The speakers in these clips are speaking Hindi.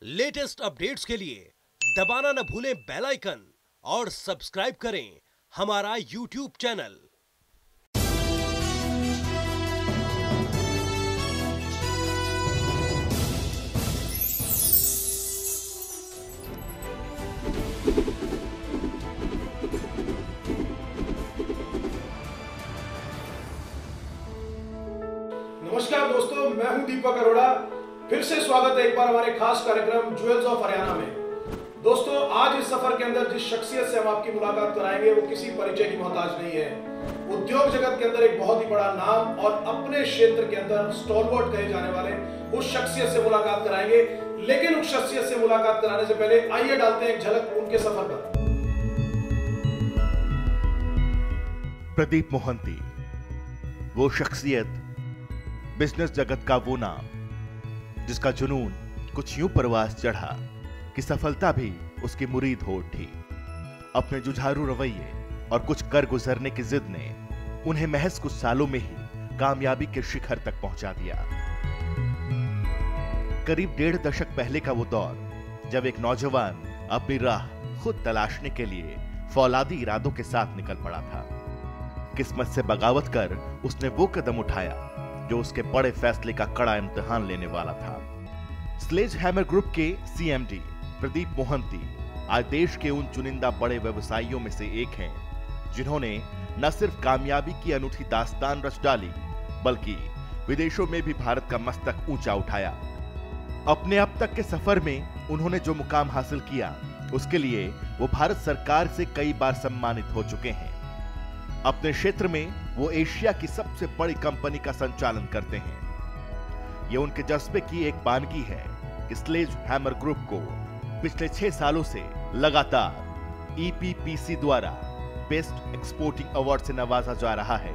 लेटेस्ट अपडेट्स के लिए दबाना न भूलें बेल आइकन और सब्सक्राइब करें हमारा यूट्यूब चैनल। नमस्कार दोस्तों, मैं हूं दीपक अरोड़ा। फिर से स्वागत है एक बार हमारे खास कार्यक्रम ज्वेल्स ऑफ हरियाणा में। दोस्तों, आज इस सफर के अंदर जिस शख्सियत से हम आपकी मुलाकात कराएंगे वो किसी परिचय की मोहताज नहीं है। उद्योग जगत के अंदर एक बहुत ही बड़ा नाम और अपने क्षेत्र के अंदर स्टॉलवर्ट कहे जाने वाले उस शख्सियत से मुलाकात कराएंगे। लेकिन उस शख्सियत से मुलाकात कराने से पहले आइए डालते हैं एक झलक उनके सफर पर। प्रदीप मोहंती, वो शख्सियत, बिजनेस जगत का वो नाम जिसका जुनून कुछ यूं परवास चढ़ा कि सफलता भी उसकी मुरीद हो उठी। अपने जुझारू रवैये और कुछ कर गुजरने की जिद ने उन्हें महज कुछ सालों में ही कामयाबी के शिखर तक पहुंचा दिया। करीब 1.5 दशक पहले का वो दौर जब एक नौजवान अपनी राह खुद तलाशने के लिए फौलादी इरादों के साथ निकल पड़ा था। किस्मत से बगावत कर उसने वो कदम उठाया जो उसके बड़े फैसले का कड़ा इम्तिहान लेने वाला था। स्लेजहैमर ग्रुप के सीएमडी प्रदीप मोहंती आज देश के उन चुनिंदा बड़े व्यवसायियों में से एक हैं जिन्होंने न सिर्फ कामयाबी की अनूठी दास्तान रच डाली बल्कि विदेशों में भी भारत का मस्तक ऊंचा उठाया। अपने अब तक के सफर में उन्होंने जो मुकाम हासिल किया उसके लिए वो भारत सरकार से कई बार सम्मानित हो चुके हैं। अपने क्षेत्र में वो एशिया की सबसे बड़ी कंपनी का संचालन करते हैं। ये उनके जज्बे की एक बानगी है कि स्लेजहैमर ग्रुप को पिछले 6 सालों से लगातार ईपीपीसी द्वारा बेस्ट एक्सपोर्टिंग अवार्ड से नवाजा जा रहा है।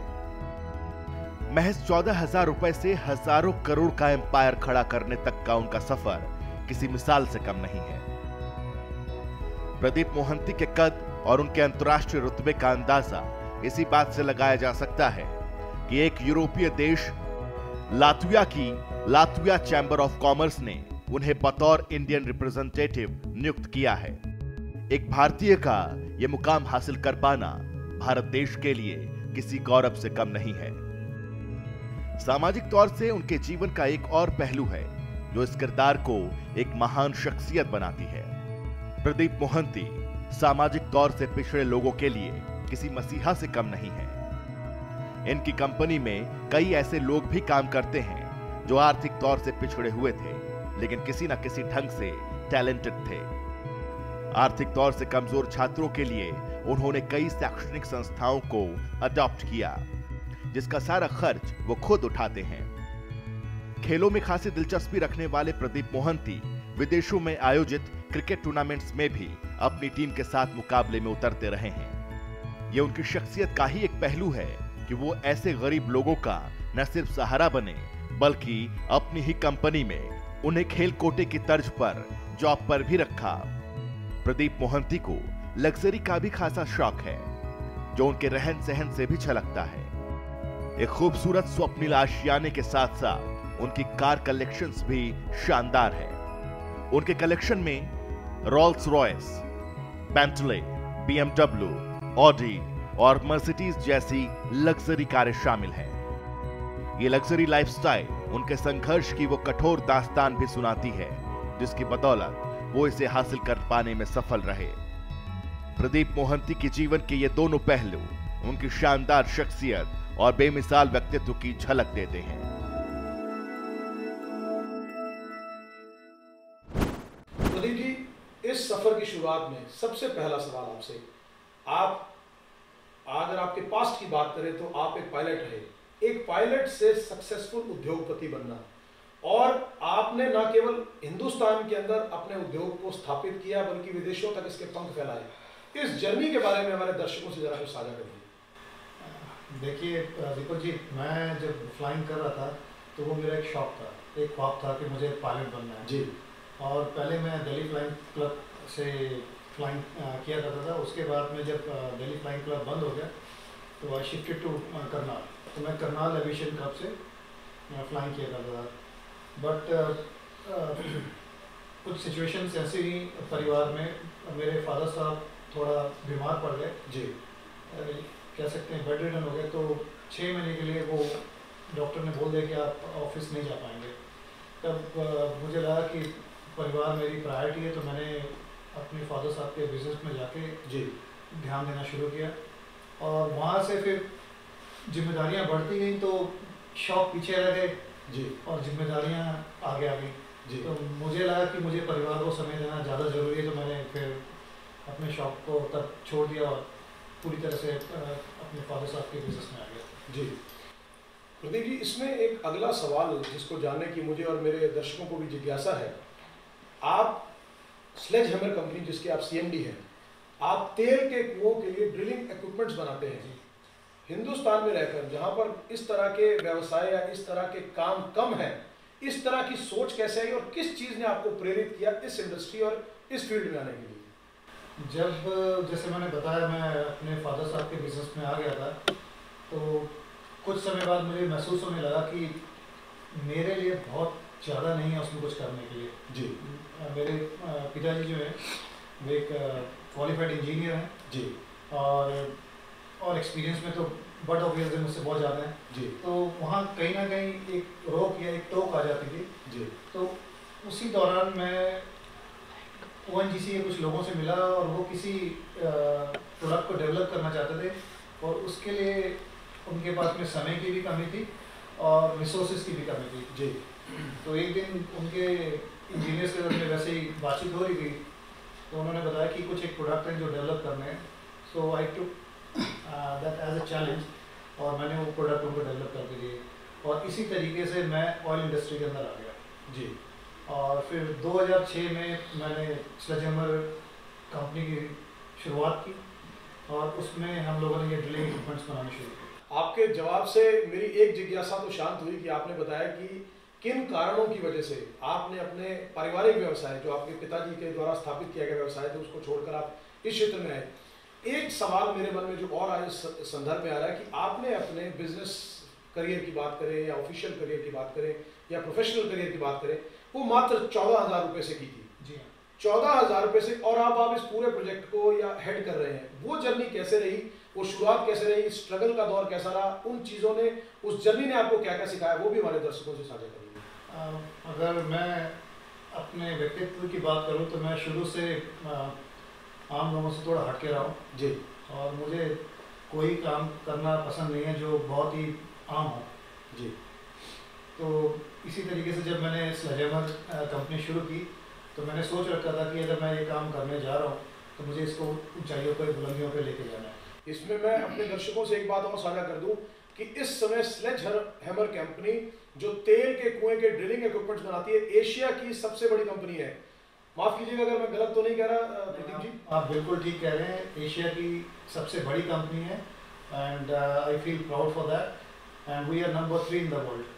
महज 14,000 रुपए से हजारों करोड़ का एम्पायर खड़ा करने तक का उनका सफर किसी मिसाल से कम नहीं है। प्रदीप मोहंती के कद और उनके अंतर्राष्ट्रीय रुतबे का अंदाजा इसी बात से लगाया जा सकता है कि एक यूरोपीय देश लात्विया की लात्विया चैंबर ऑफ कॉमर्स ने उन्हें बतौर इंडियन रिप्रेजेंटेटिव नियुक्त किया है। एक भारतीय का यह मुकाम हासिल कर पाना भारत देश के लिए किसी गौरव से कम नहीं है। सामाजिक तौर से उनके जीवन का एक और पहलू है जो इस किरदार को एक महान शख्सियत बनाती है। प्रदीप मोहंती सामाजिक तौर से पिछड़े लोगों के लिए किसी मसीहा से कम नहीं है। इनकी कंपनी में कई ऐसे लोग भी काम करते हैं जो आर्थिक तौर से पिछड़े हुए थे लेकिन किसी न किसी ढंग से टैलेंटेड थे। आर्थिक तौर से कमजोर छात्रों के लिए उन्होंने कई शैक्षणिक संस्थाओं को अडॉप्ट किया जिसका सारा खर्च वो खुद उठाते हैं। खेलों में खासी दिलचस्पी रखने वाले प्रदीप मोहंती विदेशों में आयोजित क्रिकेट टूर्नामेंट्स में भी अपनी टीम के साथ मुकाबले में उतरते रहे हैं। ये उनकी शख्सियत का ही एक पहलू है कि वो ऐसे गरीब लोगों का न सिर्फ सहारा बने बल्कि अपनी ही कंपनी में उन्हें खेल कोटे की तर्ज पर जॉब पर भी रखा। प्रदीप मोहंती को लग्जरी का भी खासा शौक है जो उनके रहन सहन से भी झलकता है। एक खूबसूरत स्वप्निल आशियाने के साथ साथ उनकी कार कलेक्शंस भी शानदार है। उनके कलेक्शन में Rolls Royce, Bentley, BMW, Audi और मर्सिडीज जैसी लग्जरी कारें शामिल हैं। ये लग्जरी लाइफस्टाइल उनके संघर्ष की वो कठोर दास्तान भी सुनाती है जिसकी बदौलत वो इसे हासिल कर पाने में सफल रहे। प्रदीप मोहंती के जीवन के ये दोनों पहलू उनकी शानदार शख्सियत और बेमिसाल व्यक्तित्व की झलक देते हैं। प्रदीप जी, इस सफर की शुरुआत में सबसे पहला सवाल आपसे, आप अगर आपके पास्ट की बात करें तो आप एक पायलट रहे। एक पायलट से सक्सेसफुल उद्योगपति बनना और आपने न केवल हिंदुस्तान के अंदर अपने उद्योग को स्थापित किया बल्कि विदेशों तक इसके पंख फैलाए। इस जर्नी के बारे में हमारे दर्शकों से जरा कुछ साझा करिए। देखिए दीपक जी, मैं जब फ्लाइंग कर रहा था तो वो मेरा एक शौक था, एक ख्वाब था कि मुझे पायलट बनना है जी। और पहले मैं दिल्ली फ्लाइंग क्लब से फ्लाइंग किया करता था। उसके बाद में जब दिल्ली फ्लाइंग क्लब बंद हो गया तो आई शिफ्टेड टू करनाल। तो मैं करनाल एविएशन क्लब से फ्लाइंग किया करता था। बट कुछ सिचुएशंस ऐसे ही परिवार में, मेरे फादर साहब थोड़ा बीमार पड़ गए जी। कह सकते हैं बेड रिडन हो गए, तो 6 महीने के लिए वो डॉक्टर ने बोल दिया कि आप ऑफिस नहीं जा पाएंगे। तब मुझे लगा कि परिवार मेरी प्रायोरिटी है, तो मैंने अपने फादर साहब के बिजनेस में जाके जी ध्यान देना शुरू किया, और वहाँ से फिर जिम्मेदारियाँ बढ़ती गई तो शौक पीछे रह गए जी और जिम्मेदारियाँ आगे आ गई। जी। तो मुझे लगा कि मुझे परिवार को समय देना ज़्यादा ज़रूरी है, तो मैंने फिर अपने शौक को तब छोड़ दिया और पूरी तरह से अपने फादर साहब के बिजनेस में आ गया। जी प्रदीप जी, इसमें एक अगला सवाल जिसको जानने की मुझे और मेरे दर्शकों को भी जिज्ञासा है, आप स्लेज हैमर कंपनी जिसके आप सीएमडी हैं, आप तेल के कुओं के लिए ड्रिलिंग इक्विपमेंट्स बनाते हैं। हिंदुस्तान में रहकर जहां पर इस तरह के व्यवसाय या इस तरह के काम कम है, इस तरह की सोच कैसे आई और किस चीज़ ने आपको प्रेरित किया इस इंडस्ट्री और इस फील्ड में आने के लिए? जब जैसे मैंने बताया मैं अपने फादर साहब के बिजनेस में आ गया था, तो कुछ समय बाद मुझे महसूस होने लगा कि मेरे लिए बहुत ज़्यादा नहीं है उसमें कुछ करने के लिए। जी। मेरे पिताजी जो हैं वो एक क्वालिफाइड इंजीनियर हैं जी। और एक्सपीरियंस में तो बट ऑब्वियसली मुझसे बहुत ज़्यादा है जी। तो वहाँ कहीं ना कहीं एक रोक या एक टोक आ जाती थी जी। तो उसी दौरान मैं ONGC के कुछ लोगों से मिला और वो किसी प्रोडक्ट को डेवलप करना चाहते थे और उसके लिए उनके पास में समय की भी कमी थी और रिसोर्सेज की भी कमी थी। जी। तो एक दिन उनके इंजीनियर से में वैसे ही बातचीत हो रही थी तो उन्होंने बताया कि कुछ एक प्रोडक्ट है जो डेवलप करने हैं। So I took that as a challenge और मैंने वो प्रोडक्ट उनको डेवलप करके दिए और इसी तरीके से मैं ऑयल इंडस्ट्री के अंदर आ गया। जी। और फिर 2006 में मैंने स्लेज हैमर कंपनी की शुरुआत की और उसमें हम लोगों ने ये ड्रिलिंग इक्विपमेंट्स बनाने शुरू किए। आपके जवाब से मेरी एक जिज्ञासा तो शांत हुई कि आपने बताया कि किन कारणों की वजह से आपने अपने पारिवारिक व्यवसाय जो आपके पिताजी के द्वारा स्थापित किया गया व्यवसाय था उसको छोड़कर आप इस क्षेत्र में आए। एक सवाल मेरे मन में जो और आज संदर्भ में आ रहा है कि आपने अपने बिजनेस करियर की बात करें या ऑफिशियल करियर की बात करें या प्रोफेशनल करियर की बात करें वो मात्र 14,000 रुपये से की थी। जी हाँ। 14,000 रुपये से और आप इस पूरे प्रोजेक्ट को या हेड कर रहे हैं, वो जर्नी कैसे रही, वो शुरुआत कैसे रही, स्ट्रगल का दौर कैसा रहा, उन चीज़ों ने उस जर्नी ने आपको क्या क्या सिखाया वो भी हमारे दर्शकों से साझा करेंगे। अगर मैं अपने व्यक्तित्व की बात करूं तो मैं शुरू से आम लोगों से थोड़ा हट के रहा हूं जी। और मुझे कोई काम करना पसंद नहीं है जो बहुत ही आम हो। जी। तो इसी तरीके से जब मैंने स्लेज हैमर कंपनी शुरू की तो मैंने सोच रखा था कि अगर मैं ये काम करने जा रहा हूँ तो मुझे इसको ऊंचाइयों पर बुलंदियों पर लेके जाना है। इसमें मैं अपने दर्शकों से एक बात और साझा कर दूं कि इस समय स्लेज हैमर कंपनी जो तेल के कुएं के ड्रिलिंग इक्विपमेंट्स बनाती है एशिया की सबसे बड़ी कंपनी है। माफ कीजिएगा अगर मैं गलत तो नहीं कह रहा प्रदीप जी। आप बिल्कुल ठीक कह रहे हैं, एशिया की सबसे बड़ी कंपनी है and I feel proud for that and we are number 3 in the world.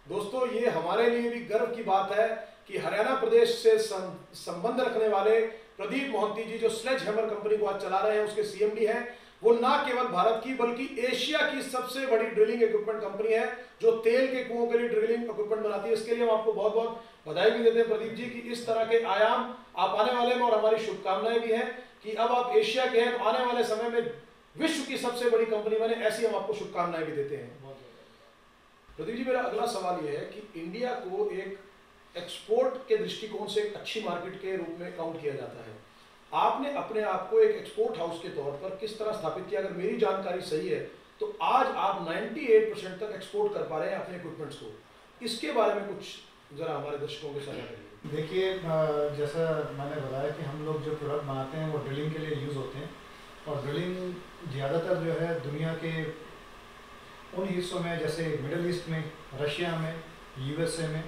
दोस्तों ये हमारे लिए भी गर्व की बात है कि हरियाणा प्रदेश से संबंध रखने वाले प्रदीप मोहंती जी जो स्लेज हैमर कंपनी को आज चला रहे हैं उसके सीएमडी हैं, वो ना केवल भारत की बल्कि एशिया की सबसे बड़ी ड्रिलिंग इक्विपमेंट कंपनी है जो तेल के कुओं के लिए ड्रिलिंग इक्विपमेंट बनाती है। इसके लिए हम आपको बहुत बहुत बधाई भी देते हैं प्रदीप जी कि इस तरह के आयाम आप आने वाले में और हमारी शुभकामनाएं भी हैं कि अब आप एशिया के हैं तो आने वाले समय में विश्व की सबसे बड़ी कंपनी बने, ऐसी हम आपको शुभकामनाएं भी देते हैं। प्रदीप जी मेरा अगला सवाल यह है कि इंडिया को एक एक्सपोर्ट के दृष्टिकोण से एक अच्छी मार्केट के रूप में काउंट किया जाता है। आपने अपने आप को एक एक्सपोर्ट हाउस के तौर पर किस तरह स्थापित किया? अगर मेरी जानकारी सही है तो आज आप 98% तक एक्सपोर्ट कर पा रहे हैं अपने इक्विपमेंट्स को, इसके बारे में कुछ जरा हमारे दर्शकों के साझा करिए। देखिए जैसा मैंने बताया कि हम लोग जो प्रोडक्ट बनाते हैं वो ड्रिलिंग के लिए यूज़ होते हैं और ड्रिलिंग ज़्यादातर जो है दुनिया के उन हिस्सों में जैसे मिडल ईस्ट में, रशिया में, USA में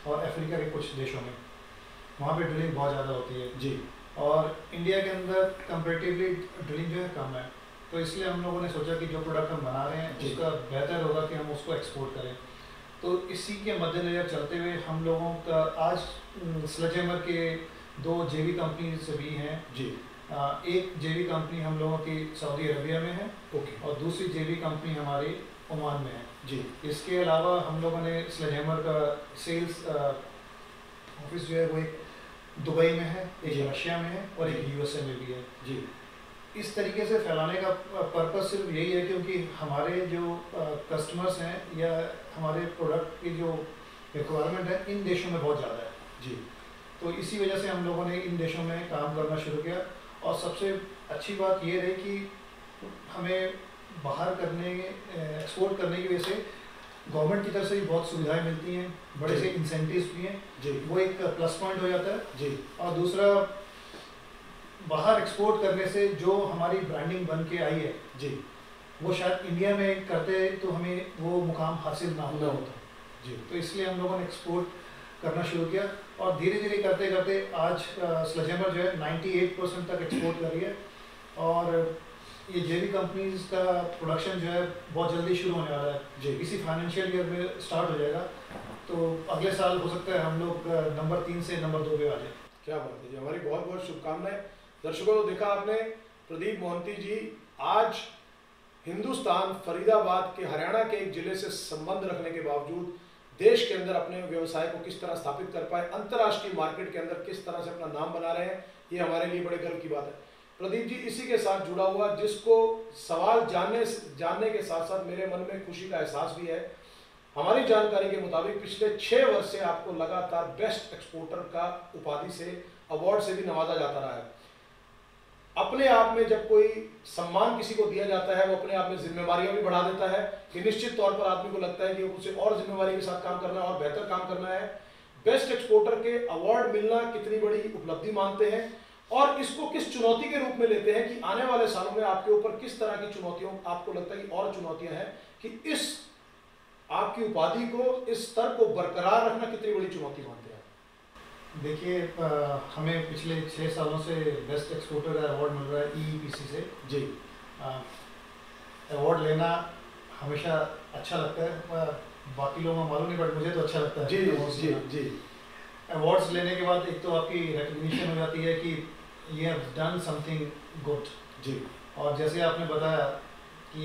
और अफ्रीका के कुछ देशों में, वहाँ पे ड्रिलिंग बहुत ज़्यादा होती है जी। और इंडिया के अंदर कंपेरेटिवली ड्रिलिंग जो है कम है, तो इसलिए हम लोगों ने सोचा कि जो प्रोडक्ट हम बना रहे हैं उसका बेहतर होगा कि हम उसको एक्सपोर्ट करें। तो इसी के मद्देनज़र चलते हुए हम लोगों का आज स्लेज हैमर के 2 JV कंपनीज भी हैं जी। एक JV कंपनी हम लोगों की सऊदी अरबिया में है और दूसरी JV कंपनी हमारी ओमान में है जी। इसके अलावा हम लोगों ने स्लेज हैमर का सेल्स ऑफिस जो है वो एक दुबई में है, एक जी। रशिया में है और एक यूएसए में भी है। जी इस तरीके से फैलाने का पर्पस सिर्फ यही है क्योंकि हमारे जो कस्टमर्स हैं या हमारे प्रोडक्ट की जो रिक्वायरमेंट है इन देशों में बहुत ज़्यादा है। जी तो इसी वजह से हम लोगों ने इन देशों में काम करना शुरू किया और सबसे अच्छी बात ये रही कि हमें बाहर करने एक्सपोर्ट करने की वजह से गवर्नमेंट की तरफ से भी बहुत सुविधाएं मिलती हैं, बड़े से इंसेंटिव्स भी हैं, जी वो एक प्लस पॉइंट हो जाता है। जी और दूसरा, बाहर एक्सपोर्ट करने से जो हमारी ब्रांडिंग बन के आई है जी वो शायद इंडिया में करते तो हमें वो मुकाम हासिल ना होता होता। जी तो इसलिए हम लोगों ने एक्सपोर्ट करना शुरू किया और धीरे धीरे करते करते आज स्लेजहैमर जो है 98% तक एक्सपोर्ट कर रही है और ये जेवी कंपनीज का प्रोडक्शन जो है बहुत जल्दी शुरू होने वाला है। जी इसी फाइनेंशियल ईयर में स्टार्ट हो जाएगा, तो अगले साल हो सकता है हम लोग नंबर 3 से नंबर 2 पे आ जाए। क्या बात है जी, हमारी बहुत बहुत शुभकामनाएं। दर्शकों तो देखा आपने प्रदीप मोहंती जी आज हिंदुस्तान फरीदाबाद के हरियाणा के एक जिले से संबंध रखने के बावजूद देश के अंदर अपने व्यवसाय को किस तरह स्थापित कर पाए, अंतर्राष्ट्रीय मार्केट के अंदर किस तरह से अपना नाम बना रहे हैं, ये हमारे लिए बड़े गर्व की बात है। प्रदीप जी इसी के साथ जुड़ा हुआ जिसको सवाल जानने के साथ साथ मेरे मन में खुशी का एहसास भी है। हमारी जानकारी के मुताबिक पिछले 6 वर्ष से आपको लगातार बेस्ट एक्सपोर्टर का उपाधि से, अवार्ड से भी नवाजा जाता रहा है। अपने आप में जब कोई सम्मान किसी को दिया जाता है वो अपने आप में जिम्मेवारियां भी बढ़ा देता है कि निश्चित तौर पर आदमी को लगता है कि उसे और जिम्मेवारी के साथ काम करना है और बेहतर काम करना है। बेस्ट एक्सपोर्टर के अवार्ड मिलना कितनी बड़ी उपलब्धि मानते हैं और इसको किस चुनौती के रूप में लेते हैं कि आने वाले सालों में आपके ऊपर किस तरह की चुनौतियों, आपको लगता है कि और चुनौतियां हैं कि इस आपकी उपाधि को, इस स्तर को बरकरार रखना कितनी बड़ी चुनौती मानते हैं? देखिए, हमें पिछले 6 सालों से बेस्ट एक्सपोर्टर का अवार्ड मिल रहा है EEPC से। जी अवार्ड लेना हमेशा अच्छा लगता है, बाकी लोगों को मालूम नहीं बट मुझे तो अच्छा लगता है। जी awards जी लेना। जी अवार्ड्स लेने के बाद एक तो आपकी रिकग्निशन हो जाती है कि ये हैव डन समथिंग गुड, जी और जैसे आपने बताया कि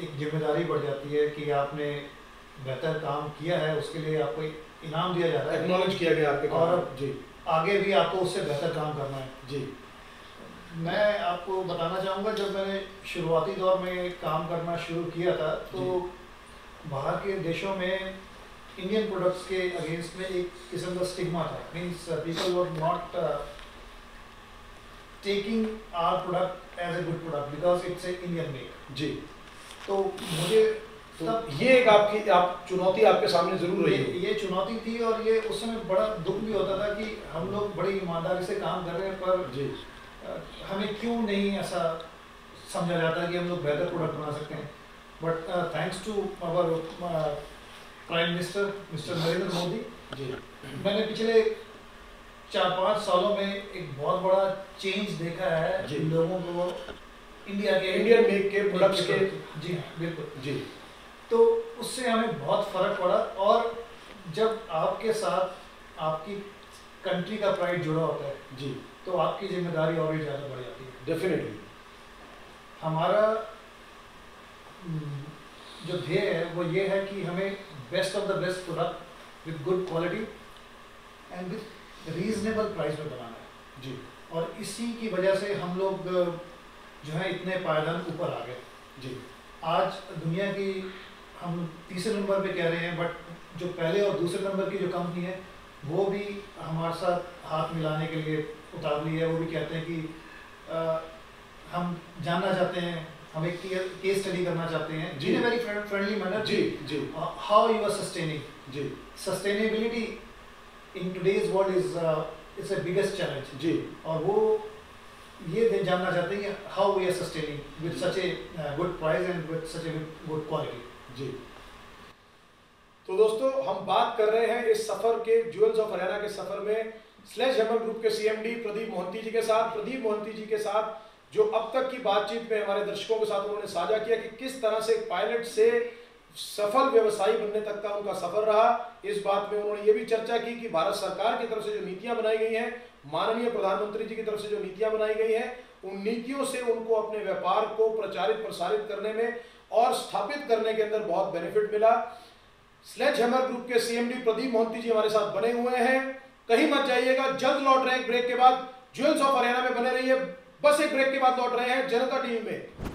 एक जिम्मेदारी बढ़ जाती है कि आपने बेहतर काम किया है, उसके लिए आपको इनाम दिया जा रहा है एक्नॉलेज किया गया आपके काम और को। जी आगे भी आपको उससे बेहतर काम करना है। जी मैं आपको बताना चाहूँगा, जब मैंने शुरुआती दौर में काम करना शुरू किया था तो बाहर के देशों में इंडियन प्रोडक्ट्स के अगेंस्ट में एक किस्म का स्टिग्मा था। Means people were not taking our product as a good product because it's a Indian made. जी तो मुझे तो ये एक आपकी चुनौती आपके सामने जरूर रही है। ये चुनौती थी और ये उस समय बड़ा दुख भी होता था कि हम लोग बड़ी ईमानदारी से काम कर रहे हैं पर जी हमें क्यों नहीं ऐसा समझा जाता कि हम लोग बेहतर प्रोडक्ट बना सकते हैं। But thanks to our prime minister mister Narendra Modi, जी मैंने पिछले 4-5 सालों में एक बहुत बड़ा चेंज देखा है जी। लोगों को इंडिया के इंडियन मेक के प्रोडक्ट्स के। जी हाँ, बिल्कुल। जी तो उससे हमें बहुत फर्क पड़ा और जब आपके साथ आपकी कंट्री का प्राइड जुड़ा होता है जी तो आपकी जिम्मेदारी और भी ज़्यादा बढ़ जाती है। डेफिनेटली। हमारा जो ध्येय है वो ये है कि हमें best of the best product with good quality and with reasonable price में बनाना है जी और इसी की वजह से हम लोग जो है इतने पायदान ऊपर आ गए। जी आज दुनिया की हम तीसरे नंबर पे कह रहे हैं बट जो पहले और दूसरे नंबर की जो कंपनी है वो भी हमारे साथ हाथ मिलाने के लिए उतावली है। वो भी कहते हैं कि हम जानना चाहते हैं, हम एक केस स्टडी करना चाहते हैं जी। In very friendly manner. जी जी हाउ यू आर सस्टेनिंग जी sustainability in today's world is a biggest challenge. जी और वो ये जानना चाहते हैं कि how we are sustaining with such a good price and with such a good quality. जी। तो दोस्तों हम बात कर रहे हैं इस सफर के, ज्वेल्स ऑफ हरियाणा के सफर में स्लेजहैमर ग्रुप के CMD प्रदीप मोहंती जी के साथ। प्रदीप मोहंती जी के साथ जो अब तक की बातचीत में हमारे दर्शकों के साथ उन्होंने साझा किया कि किस तरह से पायलट से सफल व्यवसायी बनने तक का उनका सफर रहा। इस बात में उन्होंने ये भी चर्चा की कि भारत सरकार की तरफ से जो नीतियां बनाई गई हैं, माननीय प्रधानमंत्री जी की तरफ से जो नीतियां बनाई गई हैं, उन नीतियों से उनको अपने व्यापार को प्रचारित प्रसारित करने में और स्थापित करने के अंदर बहुत बेनिफिट मिला। स्लेजहैमर ग्रुप के CMD प्रदीप मोहंती जी हमारे साथ बने हुए हैं। कहीं मत जाइएगा, जल्द लौट रहे हैं ब्रेक के बाद। ज्वेल्स ऑफ हरियाणा में बने रहिए, बस एक ब्रेक के बाद लौट रहे हैं जनता टीवी में।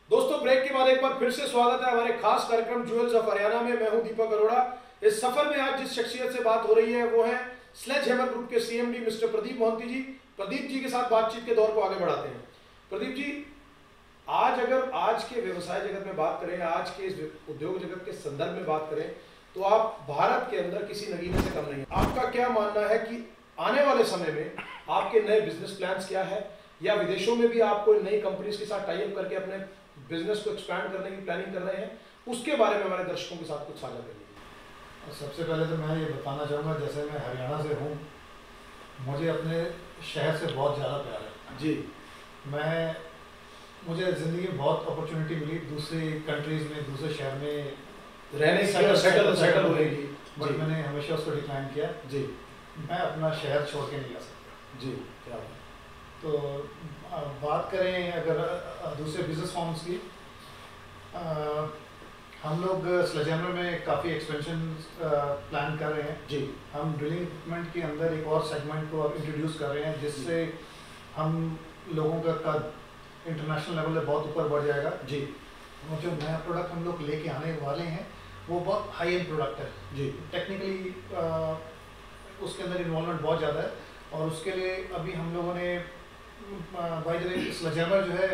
दोस्तों ब्रेक के बाद एक बार फिर से स्वागत है हमारे खास कार्यक्रम ज्वेल्स ऑफ हरियाणा में। मैं हूं दीपक अरोड़ा। इस सफर में आज जिस शख्सियत से बात हो रही है वो है स्लेजहैमर ग्रुप के सीएमडी मिस्टर प्रदीप मोहंती जी। प्रदीप जी के साथ बातचीत के दौर को आगे बढ़ाते हैं। प्रदीप जी, आज अगर आज के व्यवसाय जगत में बात करें, आज के इस उद्योग जगत के संदर्भ में बात करें, तो आप भारत के अंदर किसी नगीने से कम नहीं है। आपका क्या मानना है कि आने वाले समय में आपके नए बिजनेस प्लान्स क्या है, या विदेशों में भी आप कोई नई कंपनीज के साथ टाई अप करके अपने बिजनेस को एक्सपैंड करने की प्लानिंग कर रहे हैं? उसके बारे में हमारे दर्शकों के साथ कुछ साझा करिए। सबसे पहले तो मैं ये बताना चाहूँगा, जैसे मैं हरियाणा से हूँ, मुझे अपने शहर से बहुत ज़्यादा प्यार है जी। मुझे ज़िंदगी में बहुत अपॉर्चुनिटी मिली दूसरी कंट्रीज़ में, दूसरे शहर में रहने की, सेटल होने की, बट मैंने हमेशा उसको डिक्लाइन किया। जी। मैं अपना शहर छोड़ के नहीं जा सकता जी। क्या बात। तो बात करें अगर दूसरे बिजनेस फॉर्म्स की, हम लोग स्लेजहैमर में काफ़ी एक्सपेंशन प्लान कर रहे हैं जी। हम ड्रिलिंग इक्विपमेंट के अंदर एक और सेगमेंट को अब इंट्रोड्यूस कर रहे हैं, जिससे हम लोगों का कद इंटरनेशनल लेवल पे बहुत ऊपर बढ़ जाएगा जी। और जो नया प्रोडक्ट हम लोग लेके आने वाले हैं वो बहुत हाई एंड प्रोडक्ट है जी। टेक्निकली उसके अंदर इन्वॉल्वमेंट बहुत ज़्यादा है, और उसके लिए अभी हम लोगों ने बाय द वे स्लेजहैमर जो है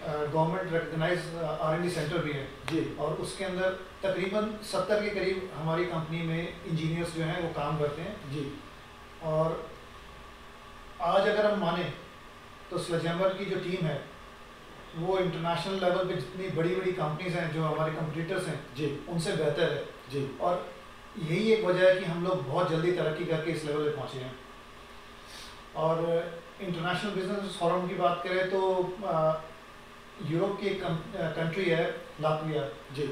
गवर्नमेंट रिकग्नाइज R&D सेंटर भी है जी। और उसके अंदर तकरीबन 70 के करीब हमारी कंपनी में इंजीनियर्स जो हैं वो काम करते हैं जी। और आज अगर हम माने तो स्लेजहैमर की जो टीम है वो इंटरनेशनल लेवल पे जितनी बड़ी बड़ी कंपनीज हैं जो हमारे कंपटीटर्स हैं जी। उनसे बेहतर है जी। और यही एक वजह है कि हम लोग बहुत जल्दी तरक्की करके इस लेवल पे पहुँचे हैं। और इंटरनेशनल बिजनेस फोरम की बात करें तो यूरोप की एक कंट्री है Latvia ji.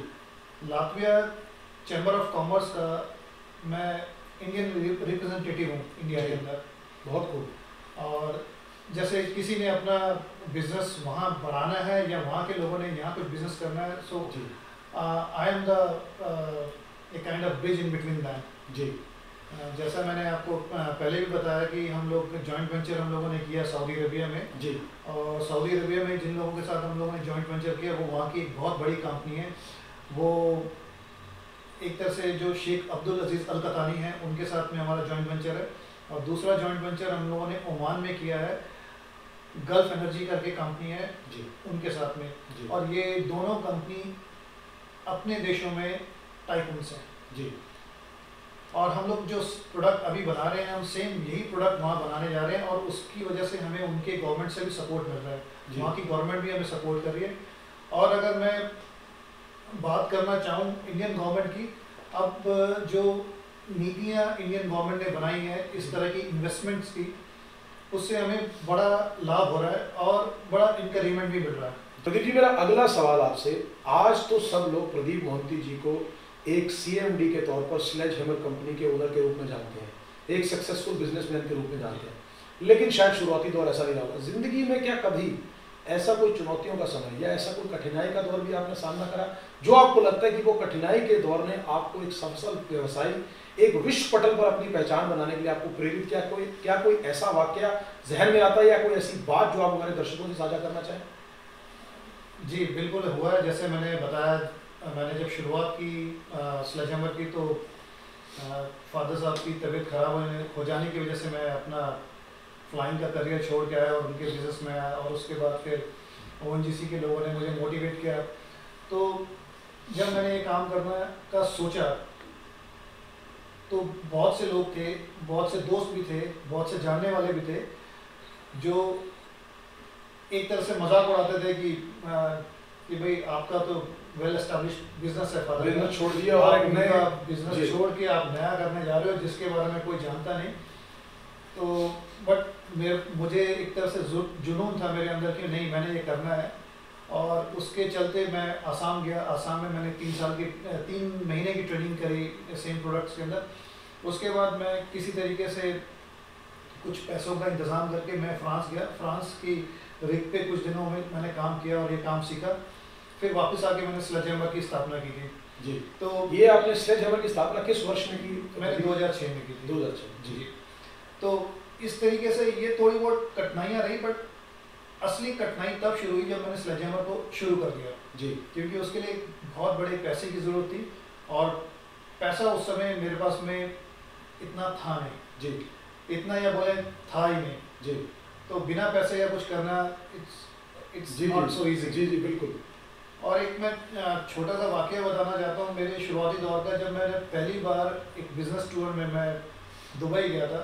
Latvia chamber of commerce का मैं इंडियन रिप्रेजेंटेटिव हूँ इंडिया के अंदर। बहुत खूब। और जैसे किसी ने अपना बिजनेस वहाँ बढ़ाना है या वहाँ के लोगों ने यहाँ कुछ बिजनेस करना है, so I am the a kind of bridge in between that जी। जैसा मैंने आपको पहले भी बताया कि हम लोग जॉइंट वेंचर हम लोगों ने किया सऊदी अरबिया में जी। और सऊदी अरबिया में जिन लोगों के साथ हम लोगों ने जॉइंट वेंचर किया वो वहाँ की एक बहुत बड़ी कंपनी है। वो एक तरह से जो शेख अब्दुल अजीज़ अल कतानी हैं उनके साथ में हमारा जॉइंट वेंचर है, और दूसरा जॉइंट वेंचर हम लोगों ने ओमान में किया है, गल्फ एनर्जी करके कंपनी है जी, उनके साथ में जी। और ये दोनों कंपनी अपने देशों में टाइकून्स हैं जी। और हम लोग जो प्रोडक्ट अभी बना रहे हैं हम सेम यही प्रोडक्ट वहाँ बनाने जा रहे हैं, और उसकी वजह से हमें उनके गवर्नमेंट से भी सपोर्ट मिल रहा है, वहाँ की गवर्नमेंट भी हमें सपोर्ट कर रही है। और अगर मैं बात करना चाहूँ इंडियन गवर्नमेंट की, अब जो नीतियाँ इंडियन गवर्नमेंट ने बनाई हैं इस तरह की इन्वेस्टमेंट्स की, उससे हमें बड़ा लाभ हो रहा है और बड़ा इनकरेजमेंट भी मिल रहा है। प्रदीप जी, मेरा अगला सवाल आपसे, आज तो सब लोग प्रदीप मोहंती जी को एक सीएमडी के तौर पर स्लेजहैमर कंपनी के ओनर के रूप में जानते हैं, एक सक्सेसफुल बिजनेसमैन के रूप में जानते हैं, लेकिन शायद शुरुआती दौर ऐसा नहीं रहा होगा। जिंदगी में क्या कभी ऐसा कोई चुनौतियों का समय या ऐसा कोई कठिनाई का दौर भी आपने सामना करा, जो आपको लगता है कि वो कठिनाई के दौर ने आपको एक सफल व्यवसायी, एक विश्व पटल पर अपनी पहचान बनाने के लिए आपको प्रेरित किया? क्या कोई ऐसा वाकया जहन में आता है या कोई ऐसी बात जो आप हमारे दर्शकों से साझा करना चाहें? जी बिल्कुल हुआ है। जैसे मैंने बताया, मैंने जब शुरुआत की स्लेजहैमर की तो फादर साहब की तबीयत ख़राब हो जाने की वजह से मैं अपना फ्लाइंग का करियर छोड़ के आया और उनके बिजनेस में आया, और उसके बाद फिर ONGC के लोगों ने मुझे मोटिवेट किया। तो जब मैंने ये काम करने का सोचा तो बहुत से लोग थे, बहुत से दोस्त भी थे, बहुत से जानने वाले भी थे, जो एक तरह से मजाक उड़ाते थे कि भाई आपका तो वेल एस्टैब्लिश्ड बिजनेस है फादर, बिजनेस छोड़ दिया और एक नया बिजनेस छोड़ के आप नया करने जा रहे हो जिसके बारे में कोई जानता नहीं। तो बट मुझे एक तरह से जुनून था मेरे अंदर कि नहीं मैंने ये करना है, और उसके चलते मैं आसाम गया। आसाम में मैंने 3 महीने की ट्रेनिंग करी सेम प्रोडक्ट्स के अंदर। उसके बाद मैं किसी तरीके से कुछ पैसों का इंतज़ाम करके मैं फ्रांस गया। फ्रांस की रिग पे कुछ दिनों में मैंने काम किया और ये काम सीखा। फिर वापस आके मैंने स्लेजहैमर की स्थापना की थी। जी, तो ये आपने स्लेजहैमर की स्थापना किस वर्ष में की? मैंने 2006 में की थी। 2006। जी। तो इस तरीके से ये थोड़ी बहुत कठिनाइयाँ रही, बट असली कठिनाई तब शुरू हुई जब मैंने स्लेजहैमर को शुरू कर दिया। जी। क्योंकि उसके लिए बहुत बड़े पैसे की ज़रूरत थी, और पैसा उस समय मेरे पास में इतना था नहीं। जी। इतना या बोले था ही नहीं। जी। तो बिना पैसे या कुछ करना इट्स नॉट सो इजी। जी जी बिल्कुल। और एक मैं छोटा सा वाकया बताना चाहता हूँ मेरे शुरुआती दौर का। जब मैंने पहली बार एक बिजनेस टूर में मैं दुबई गया था,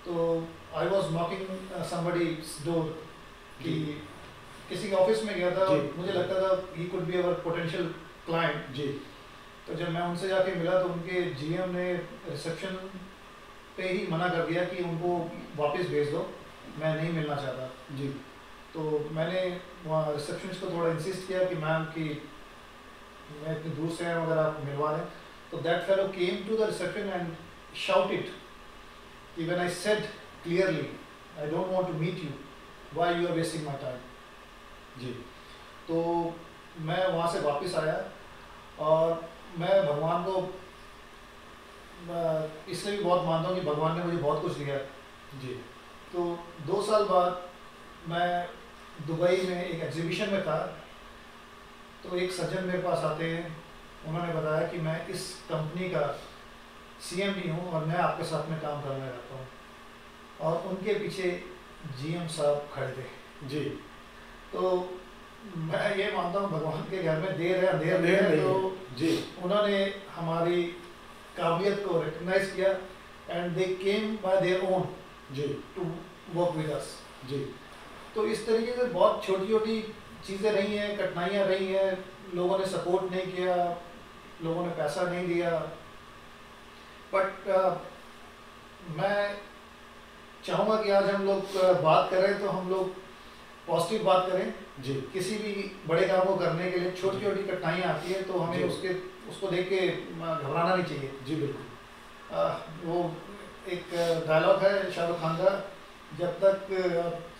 तो I was knocking somebody's door कि किसी के ऑफिस में गया था, मुझे लगता था he could be our potential client. जी। तो जब मैं उनसे जाके मिला तो उनके जीएम ने रिसेप्शन पे ही मना कर दिया कि उनको वापस भेज दो, मैं नहीं मिलना चाहता। जी। तो मैंने वहाँ रिसेप्शनिस्ट को थोड़ा इंसिस्ट किया कि मैम कि मैं इतनी दूर से आया हूँ, अगर आप मिलवा दें। तो that fellow came to the reception and shouted कि when I said clearly I don't want to meet you, why you are wasting my time. जी। तो मैं वहाँ से वापस आया, और मैं भगवान को इसलिए भी बहुत मानता हूँ कि भगवान ने मुझे बहुत कुछ दिया। जी। तो 2 साल बाद मैं दुबई में एक एग्जीबिशन में था, तो एक सज्जन मेरे पास आते हैं। उन्होंने बताया कि मैं इस कंपनी का सीएमडी हूँ और मैं आपके साथ में काम करना चाहता हूँ, और उनके पीछे जीएम साहब खड़े थे। जी। तो मैं ये मानता हूँ भगवान के घर में देर है अंधेर नहीं है। तो जी, उन्होंने हमारी काबिलियत को रिकग्नाइज किया, and they came by their own जी टू वर्क विद अस। जी। तो इस तरीके से बहुत छोटी छोटी चीज़ें रही हैं, कठिनाइयाँ रही हैं। लोगों ने सपोर्ट नहीं किया, लोगों ने पैसा नहीं दिया, बट मैं चाहूँगा कि आज हम लोग बात करें तो हम लोग पॉजिटिव बात करें। जी। किसी भी बड़े काम को करने के लिए छोटी छोटी कठिनाइयाँ आती है, तो हमें जी। उसको देख के घबराना नहीं चाहिए। जी बिल्कुल। वो एक डायलॉग है शाहरुख खान का, जब तक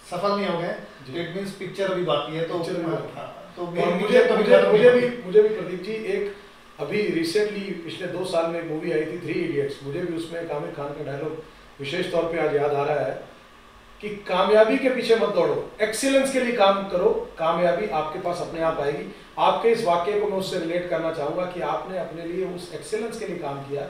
सफल नहीं हो गए इट मींस पिक्चर अभी बाकी है। तो मुझे भी प्रदीप जी, एक अभी रिसेंटली पिछले 2 साल में एक मूवी आई थी 3 इडियट्स, मुझे भी उसमें आमिर खान का डायलॉग विशेष तौर पे आज याद आ रहा है कि कामयाबी के पीछे मत दौड़ो, एक्सीलेंस के लिए काम करो, कामयाबी आपके पास अपने आप आएगी। आपके इस वाक्य को मैं उससे रिलेट करना चाहूँगा कि आपने अपने लिए उस एक्सीलेंस के लिए काम किया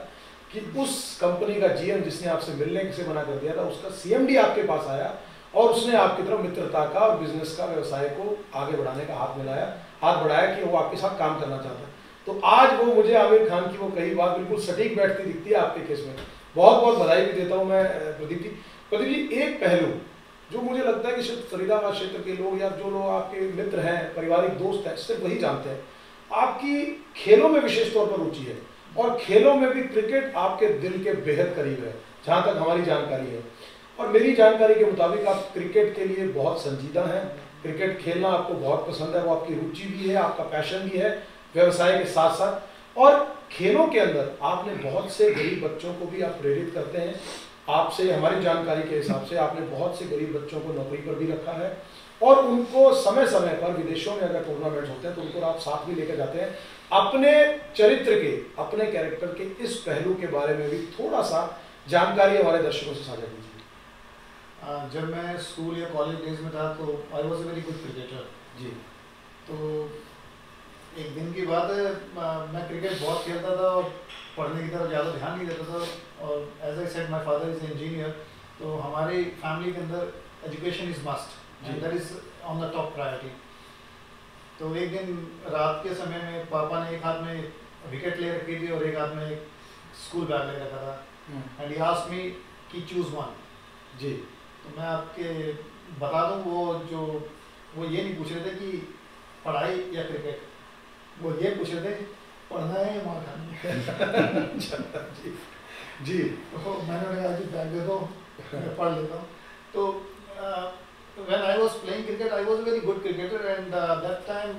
कि उस कंपनी का जीएम जिसने आपसे मिलने से मना कर दिया था, उसका सीएमडी आपके पास आया और उसने आपकी तरफ मित्रता का और बिजनेस का, व्यवसाय को आगे बढ़ाने का हाथ बढ़ाया कि वो आपके साथ काम करना चाहता है। तो आज वो मुझे आमिर खान की वो कही बात बिल्कुल सटीक बैठती दिखती है आपके केस में। बहुत बहुत बधाई भी देता हूँ मैं प्रदीप जी। प्रदीप जी, एक पहलू जो मुझे लगता है कि सिर्फ फरीदाबाद क्षेत्र के लोग या जो लोग आपके मित्र हैं, पारिवारिक दोस्त हैं, सिर्फ वही जानते हैं, आपकी खेलों में विशेष तौर पर रुचि है, और खेलों में भी क्रिकेट आपके दिल के बेहद करीब है, जहाँ तक हमारी जानकारी है। और मेरी जानकारी के मुताबिक आप क्रिकेट के लिए बहुत संजीदा हैं, क्रिकेट खेलना आपको बहुत पसंद है, वो आपकी रुचि भी है, आपका पैशन भी है व्यवसाय के साथ साथ। और खेलों के अंदर आपने बहुत से गरीब बच्चों को भी आप प्रेरित करते हैं। आपसे हमारी जानकारी के हिसाब से आपने बहुत से गरीब बच्चों को नौकरी पर भी रखा है, और उनको समय समय पर विदेशों में अगर टूर्नामेंट्स होते हैं तो उनको आप साथ भी लेकर जाते हैं। अपने चरित्र के, अपने कैरेक्टर के इस पहलू के बारे में भी थोड़ा सा जानकारी हमारे दर्शकों से साझा कीजिए। जब मैं स्कूल या कॉलेज डेज में था तो I was a very good cricketer जी। तो एक दिन की बात है, मैं क्रिकेट बहुत खेलता था और पढ़ने की तरफ ज़्यादा ध्यान नहीं देता था। और as I said my father is engineer, तो हमारी फैमिली के अंदर education is must and that is on the top priority. तो एक दिन रात के समय में पापा ने एक हाथ में विकेट ले रखी थी और एक हाथ में स्कूल बैग ले रखा था, एंड ही आस्क्ड मी कि चूज़ वन। जी। तो मैं आपके बता दूं, वो ये नहीं पूछ रहे थे कि पढ़ाई या क्रिकेट, वो ये पूछ रहे थे पढ़ना है या मार खानी है। जी जी। तो मैंने कहा कि बैग दे दो, मैं पढ़ लेता हूँ। तो when I was playing cricket, I was a very good cricketer, and that time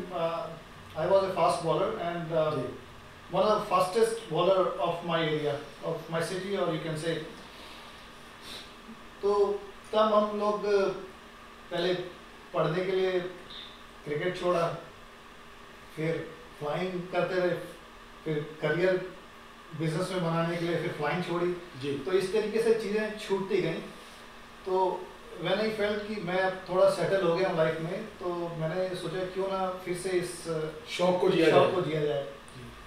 I was a fast bowler and one of the fastest bowler of my area, of my city, or you can say. तो तब हम लोग पहले पढ़ने के लिए क्रिकेट छोड़ा, फिर फ्लाइंग करते रहे, फिर करियर बिजनेस में बनाने के लिए फिर फ्लाइंग छोड़ी जी। तो इस तरीके से चीज़ें छूटती गई। तो व्हेन आई फेल्ट कि मैं अब थोड़ा सेटल हो गया हूँ लाइफ में, तो मैंने सोचा क्यों ना फिर से इस शौक को जिया जाए।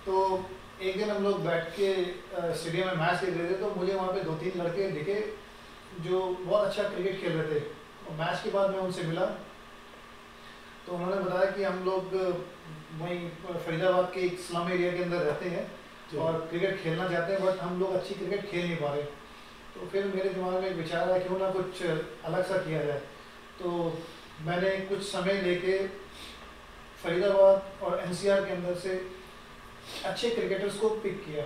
तो एक दिन हम लोग बैठ के स्टेडियम में मैच देख रहे थे, तो मुझे वहाँ पे 2-3 लड़के दिखे जो बहुत अच्छा क्रिकेट खेल रहे थे। और मैच के बाद मैं उनसे मिला, तो उन्होंने बताया कि हम लोग वहीं फरीदाबाद के एक स्लम एरिया के अंदर रहते हैं और क्रिकेट खेलना चाहते हैं, बट हम लोग अच्छी क्रिकेट खेल नहीं पा रहे। तो फिर मेरे दिमाग में एक विचार आया क्यों ना कुछ अलग सा किया जाए। तो मैंने कुछ समय लेके फरीदाबाद और एनसीआर के अंदर से अच्छे क्रिकेटर्स को पिक किया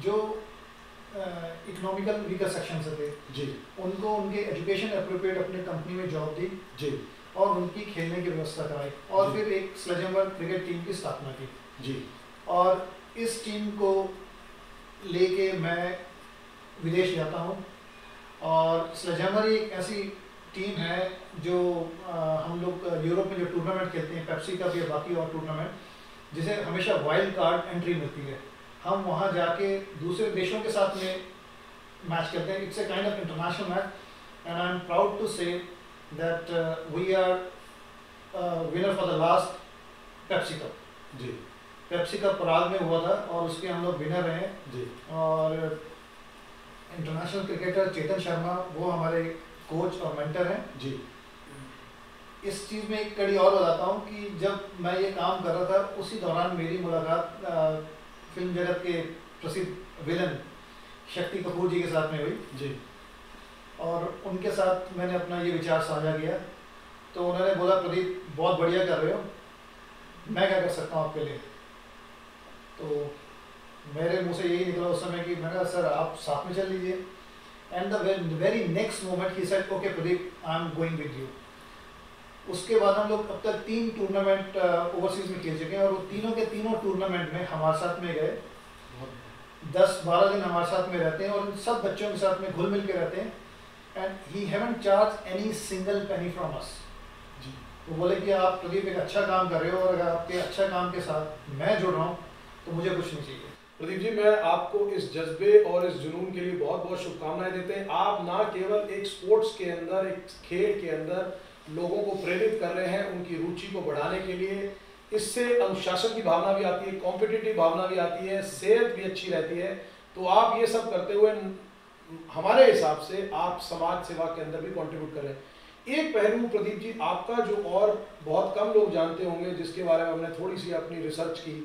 जो इकोनॉमिकल वीकर सेक्शन से थे जी। उनको उनके एजुकेशन अप्रोप्रिएट अपने कंपनी में जॉब दी जी और उनकी खेलने की व्यवस्था कराई और फिर एक स्लेजेमबर्ग क्रिकेट टीम की स्थापना की जी। और इस टीम को लेके मैं विदेश जाता हूँ। और स्लेजेमबर्ग एक ऐसी टीम है जो हम लोग यूरोप में जो टूर्नामेंट खेलते हैं, पेप्सी कप या बाकी और टूर्नामेंट, जिसे हमेशा वाइल्ड कार्ड एंट्री मिलती है। हम वहाँ जाके दूसरे देशों के साथ में मैच खेलते हैं। It's a kind of international match and I am proud to say that we are winner for the last Pepsi cup. जी। पेप्सी कप पराग में हुआ था और उसके हम लोग विनर रहे जी। और इंटरनेशनल क्रिकेटर चेतन शर्मा वो हमारे कोच और मेंटर हैं जी। इस चीज़ में एक कड़ी और बताता हूँ कि जब मैं ये काम कर रहा था उसी दौरान मेरी मुलाकात फिल्म जगत के प्रसिद्ध विलन शक्ति कपूर जी के साथ में हुई जी। और उनके साथ मैंने अपना ये विचार साझा किया। तो उन्होंने बोला प्रदीप बहुत बढ़िया कर रहे हो, मैं क्या कर सकता हूँ आपके लिए। तो मेरे मुंह से यही निकला उस समय कि मैंने कहा सर आप साथ में चल लीजिए। And the very next moment he said okay Pradeep I am going with you. उसके बाद हम लोग अब तक 3 टूर्नामेंट ओवरसीज में खेल चुके हैं और वो तीनों के तीनों टूर्नामेंट में हमारे साथ में गए। 10-12 दिन हमारे साथ में रहते हैं और इन सब बच्चों के साथ में घुल मिल के रहते हैं and he haven't charge any single penny from us. वो बोले कि आप प्रदीप एक अच्छा काम कर रहे हो और अगर आपके अच्छा काम के साथ मैं जुड़ रहा हूँ तो मुझे कुछ नहीं चाहिए। प्रदीप जी, मैं आपको इस जज्बे और इस जुनून के लिए बहुत बहुत शुभकामनाएं देते हैं। आप ना केवल एक स्पोर्ट्स के अंदर, एक खेल के अंदर लोगों को प्रेरित कर रहे हैं उनकी रुचि को बढ़ाने के लिए। इससे अनुशासन की भावना भी आती है, कॉम्पिटिटिव भावना भी आती है, सेहत भी अच्छी रहती है। तो आप ये सब करते हुए हमारे हिसाब से आप समाज सेवा के अंदर भी कंट्रीब्यूट कर रहे हैं। एक पहलू प्रदीप जी आपका जो और बहुत कम लोग जानते होंगे, जिसके बारे में हमने थोड़ी सी अपनी रिसर्च की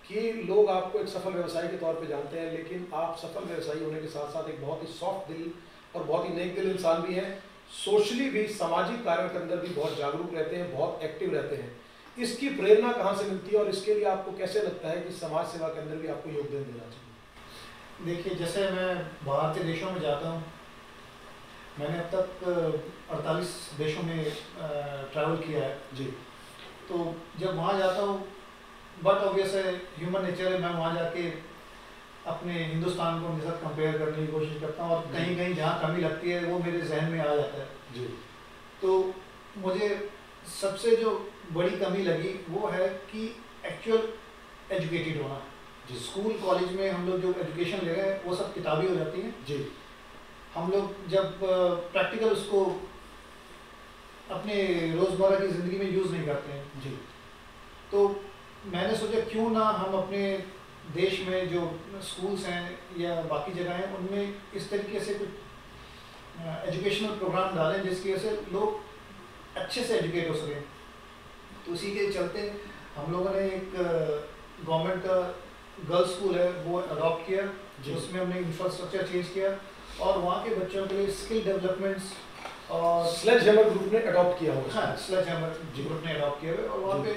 कि लोग आपको एक सफल व्यवसायी के तौर पे जानते हैं, लेकिन आप सफल व्यवसायी होने के साथ साथ एक बहुत ही सॉफ्ट दिल और बहुत ही नेक दिल इंसान भी हैं। सोशली भी, सामाजिक कार्यों के अंदर भी बहुत जागरूक रहते हैं, बहुत एक्टिव रहते हैं। इसकी प्रेरणा कहाँ से मिलती है और इसके लिए आपको कैसे लगता है कि समाज सेवा के अंदर भी आपको योगदान देना चाहिए? देखिए, जैसे मैं बाहर के देशों में जाता हूँ, मैंने अब तक 48 देशों में ट्रैवल किया है जी। तो जब वहाँ जाता हूँ, बट ऑब्वियस है, ह्यूमन नेचर है, मैं वहाँ जाके अपने हिंदुस्तान को उनके साथ कंपेयर करने की कोशिश करता हूँ और कहीं कहीं जहाँ कमी लगती है वो मेरे जहन में आ जाता है जी। तो मुझे सबसे जो बड़ी कमी लगी वो है कि एक्चुअल एजुकेटेड होना। जी। स्कूल कॉलेज में हम लोग जो एजुकेशन ले रहे हैं वो सब किताबी हो जाती है जी। हम लोग जब प्रैक्टिकल उसको अपने रोज़मर्रा की ज़िंदगी में यूज़ नहीं करते हैं जी। तो मैंने सोचा क्यों ना हम अपने देश में जो स्कूल्स हैं या बाकी जगह हैं उनमें इस तरीके से कुछ एजुकेशनल प्रोग्राम डालें जिसकी वजह से लोग अच्छे से एजुकेट हो सकें। तो उसी के चलते हम लोगों ने एक गवर्नमेंट का गर्ल्स स्कूल है वो अडॉप्ट किया, उसमें हमने इंफ्रास्ट्रक्चर चेंज किया और वहाँ के बच्चों के लिए स्किल डेवलपमेंट्स और स्लेजहैमर ग्रुप ने अडॉप्ट किया हुआ। हाँ, स्लेजहैमर ग्रुप ने अडॉप्ट किया हुआ और वहाँ पे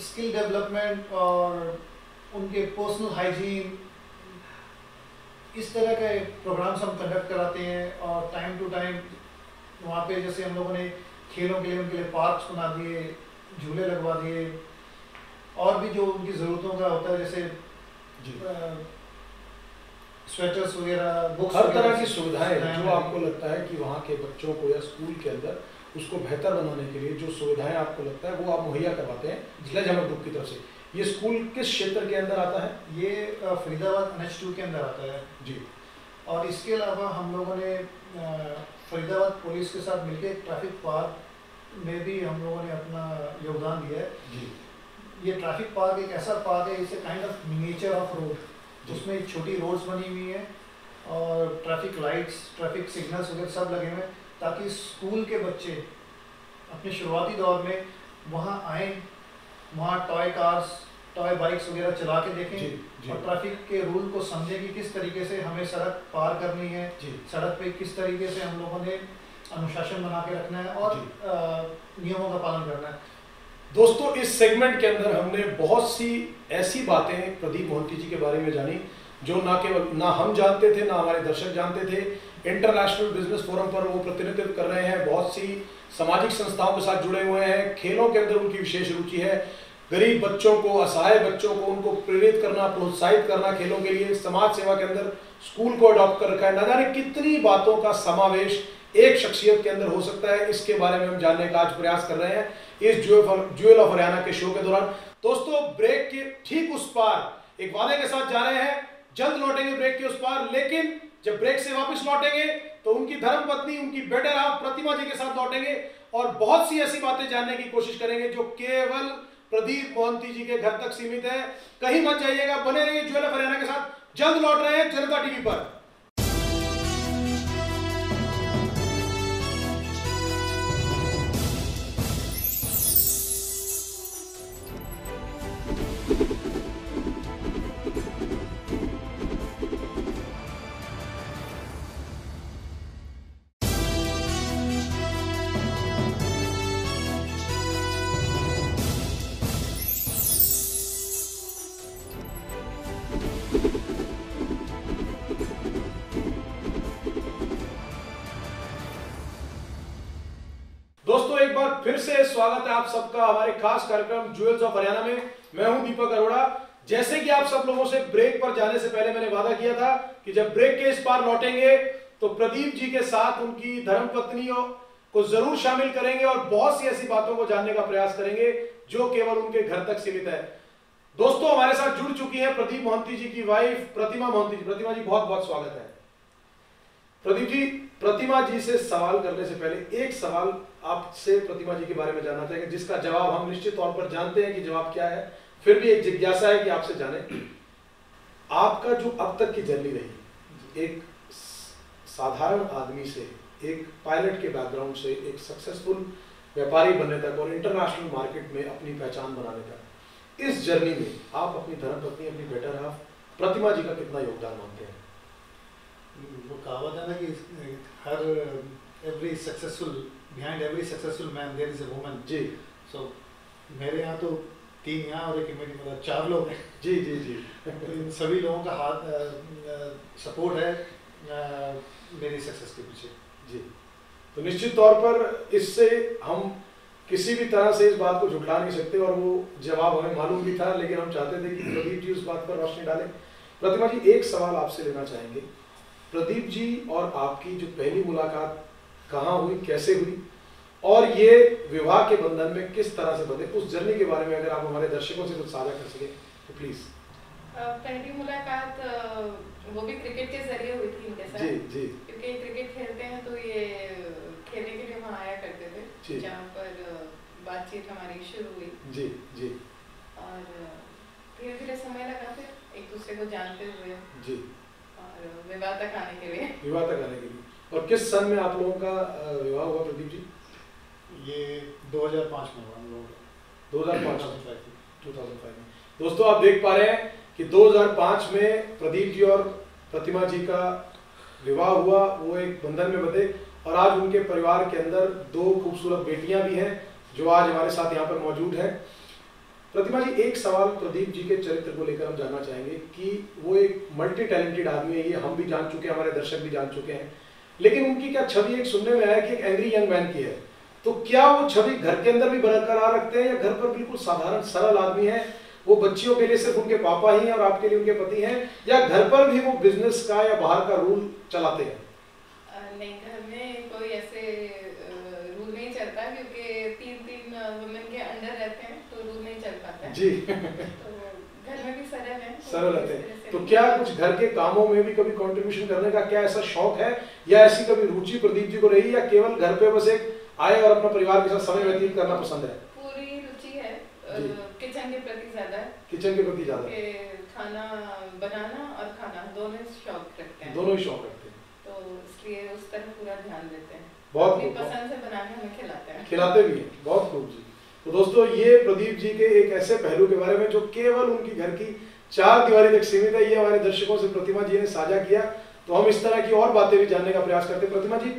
स्किल डेवलपमेंट और उनके पर्सनल हाइजीन, इस तरह के प्रोग्राम्स हम कंडक्ट कराते हैं। और टाइम टू टाइम वहाँ पे जैसे हम लोगों ने खेलों के लिए उनके लिए पार्क्स बना दिए, झूले लगवा दिए, और भी जो उनकी ज़रूरतों का होता है जैसे स्वेटर्स वगैरह, बुक्स, हर तरह की सुविधाएं जो आपको लगता है कि वहाँ के बच्चों को या स्कूल के अंदर उसको बेहतर बनाने के लिए जो सुविधाएं आपको लगता है वो आप मुहैया करवाते हैं स्लेज हैमर ग्रुप की तरफ से। ये स्कूल किस क्षेत्र के अंदर आता है? ये फरीदाबाद NH2 के अंदर आता है जी। और इसके अलावा हम लोगों ने फरीदाबाद पुलिस के साथ मिलकर ट्रैफिक पार्क में भी हम लोगों ने अपना योगदान दिया है जी। ये ट्रैफिक पार्क एक ऐसा पार्क है, it's a kind of miniature of road, उसमें छोटी रोड्स बनी हुई हैं और ट्रैफिक लाइट्स, ट्रैफिक सिग्नल्स वगैरह सब लगे हुए हैं ताकि स्कूल के बच्चे अपने शुरुआती दौर में वहाँ आएँ, वहाँ टॉय कार्स, टॉय बाइक्स वगैरह चला के देखें और ट्रैफिक के रूल को समझें कि किस तरीके से हमें सड़क पार करनी है, सड़क पे किस तरीके से हम लोगों ने अनुशासन बना के रखना है और नियमों का पालन करना है। दोस्तों, इस सेगमेंट के अंदर हमने बहुत सी ऐसी बातें प्रदीप मोहंती जी के बारे में जानी जो ना केवल ना हम जानते थे, ना हमारे दर्शक जानते थे। इंटरनेशनल बिजनेस फोरम पर वो प्रतिनिधित्व कर रहे हैं, बहुत सी सामाजिक संस्थाओं के साथ जुड़े हुए हैं, खेलों के अंदर उनकी विशेष रुचि है, गरीब बच्चों को, असहाय बच्चों को उनको प्रेरित करना, प्रोत्साहित करना खेलों के लिए, समाज सेवा के अंदर स्कूल को अडॉप्ट कर रखा है। न जाने कितनी बातों का समावेश एक शख्सियत के अंदर हो सकता है, इसके बारे में हम जानने का आज प्रयास कर रहे हैं इस ज्वेल ऑफ हरियाणा के शो के दौरान। दोस्तों, ब्रेक के ठीक उस पार एक वादे के साथ जा रहे हैं, जल्द लौटेंगे ब्रेक के उस पार, लेकिन जब ब्रेक से वापस लौटेंगे तो उनकी धर्मपत्नी, उनकी बेटर हाफ प्रतिमा जी के साथ लौटेंगे और बहुत सी ऐसी बातें जानने की कोशिश करेंगे जो केवल प्रदीप मोहंती जी के घर तक सीमित है। कहीं मत जाइएगा, बने रहिए ज्वेल ऑफ हरियाणा के साथ। जल्द लौट रहे हैं जनता टीवी पर। दोस्तों, एक बार फिर से स्वागत है आप सबका हमारे खास कार्यक्रम ज्वेल्स ऑफ हरियाणा में। मैं हूं दीपक अरोड़ा। जैसे कि आप सब लोगों से ब्रेक पर जाने से पहले मैंने वादा किया था कि जब ब्रेक के इस पार लौटेंगे तो प्रदीप जी के साथ उनकी धर्मपत्नियों को जरूर शामिल करेंगे और बहुत सी ऐसी बातों को जानने का प्रयास करेंगे जो केवल उनके घर तक सीमित है। दोस्तों, हमारे साथ जुड़ चुकी है प्रदीप मोहंती जी की वाइफ प्रतिमा मोहंती जी। प्रतिमा जी, बहुत बहुत स्वागत है। प्रदीप जी, प्रतिमा जी से सवाल करने से पहले एक सवाल आपसे प्रतिमा जी के बारे में जानना चाहेंगे, जिसका जवाब हम निश्चित तौर पर जानते हैं कि जवाब क्या है, फिर भी एक जिज्ञासा है कि आपसे जाने आपका जो अब तक की जर्नी रही, एक साधारण आदमी से, एक पायलट के बैकग्राउंड से, एक सक्सेसफुल व्यापारी बनने तक और इंटरनेशनल मार्केट में अपनी पहचान बनाने तक, इस जर्नी में आप अपनी धर्मपत्नी, अपनी बेटर हाफ प्रतिमा जी का कितना योगदान मानते हैं? वो कहावत है ना कि हर every successful behind every successful man there is a woman. जी। सो मेरे यहाँ तो 3 यहाँ और एक मेरी मतलब 4 लोग हैं। जी जी जी। तो इन सभी लोगों का हाथ सपोर्ट है मेरी सक्सेस के पीछे। जी। तो निश्चित तौर पर इससे हम किसी भी तरह से इस बात को झुठला नहीं सकते और वो जवाब हमें मालूम भी था, लेकिन हम चाहते थे कि प्रदीप जी उस बात पर रोशनी डालें। प्रतिमा जी, एक सवाल आपसे लेना चाहेंगे। प्रदीप जी और आपकी जो पहली मुलाकात कहाँ हुई, कैसे हुई और ये विवाह के बंधन में किस तरह से बंधे, उस जर्नी के बारे में अगर आप हमारे दर्शकों से कुछ साझा कर सके तो प्लीज। पहली मुलाकात वो भी क्रिकेट के जरिए हुई थी इनके साथ। जी जी। क्योंकि क्रिकेट खेलते हैं तो ये खेलने के लिए वहाँ आया करते थे, जहाँ पर बातचीत हमारी शुरू हुई। जी जी। और धीरे धीरे समय लगा फिर एक दूसरे को जानते हुए जी और विवाह तक आने के लिए। विवाह तक आने के लिए। और किस सन में आप लोगों का विवाह हुआ प्रदीप जी? ये 2005 में हुआ हम लोगों का। 2005 में। दोस्तों, आप देख पा रहे हैं कि 2005 में प्रदीप जी और प्रतिमा जी का विवाह हुआ, वो एक बंधन में बंधे और आज उनके परिवार के अंदर 2 खूबसूरत बेटियां भी हैं जो आज हमारे साथ यहाँ पर मौजूद हैं। प्रतिमा जी, एक सवाल प्रदीप जी के चरित्र को लेकर हम जानना चाहेंगे कि वो एक मल्टी टैलेंटेड आदमी है, ये हम भी जान चुके हैं, हमारे दर्शक भी जान चुके हैं, लेकिन उनकी क्या छवि एक सुनने में आया कि एक एंग्री यंग मैन की है, तो क्या वो छवि घर के अंदर भी बरकरार रखते हैं या घर पर बिल्कुल साधारण सरल आदमी है, वो बच्चियों के लिए सिर्फ उनके पापा ही हैं और आपके लिए उनके पति हैं, या घर पर भी वो बिजनेस का या बाहर का रूल चलाते हैं? नहीं, घर में कोई ऐसे रूल नहीं चलता क्योंकि 3 वुमेन के अंडर रहते हैं तो रूल नहीं चल पाता है जी। तो घर में भी सरल है, सरल रहते हैं। तो क्या कुछ घर के कामों में भी कभी कंट्रीब्यूशन करने का क्या ऐसा शौक है या ऐसी कभी रुचि प्रदीप जी को रही, या केवल घर पे बस एक आए और अपना परिवार के साथ समय व्यतीत करना पसंद है? पूरी रुचि है किचन के प्रति ज्यादा, किचन के प्रति ज्यादा, खाना बनाना और खाना दोनों शौक रखते हैं, दोनों ही शौक रखते हैं, तो इसलिए उस तरफ पूरा ध्यान देते हैं। बहुत अपनी पसंद से बनाने हमें खिलाते हैं, खिलाते भी हैं। बहुत खूब जी। तो दोस्तों, ये प्रदीप जी के एक ऐसे पहलू के बारे में जो केवल उनकी घर की 4 दीवारी तक सीमित है, ये हमारे दर्शकों से प्रतिमा जी ने साझा किया। तो हम इस तरह की और बातें भी जानने का प्रयास करते हैं। प्रतिमा जी,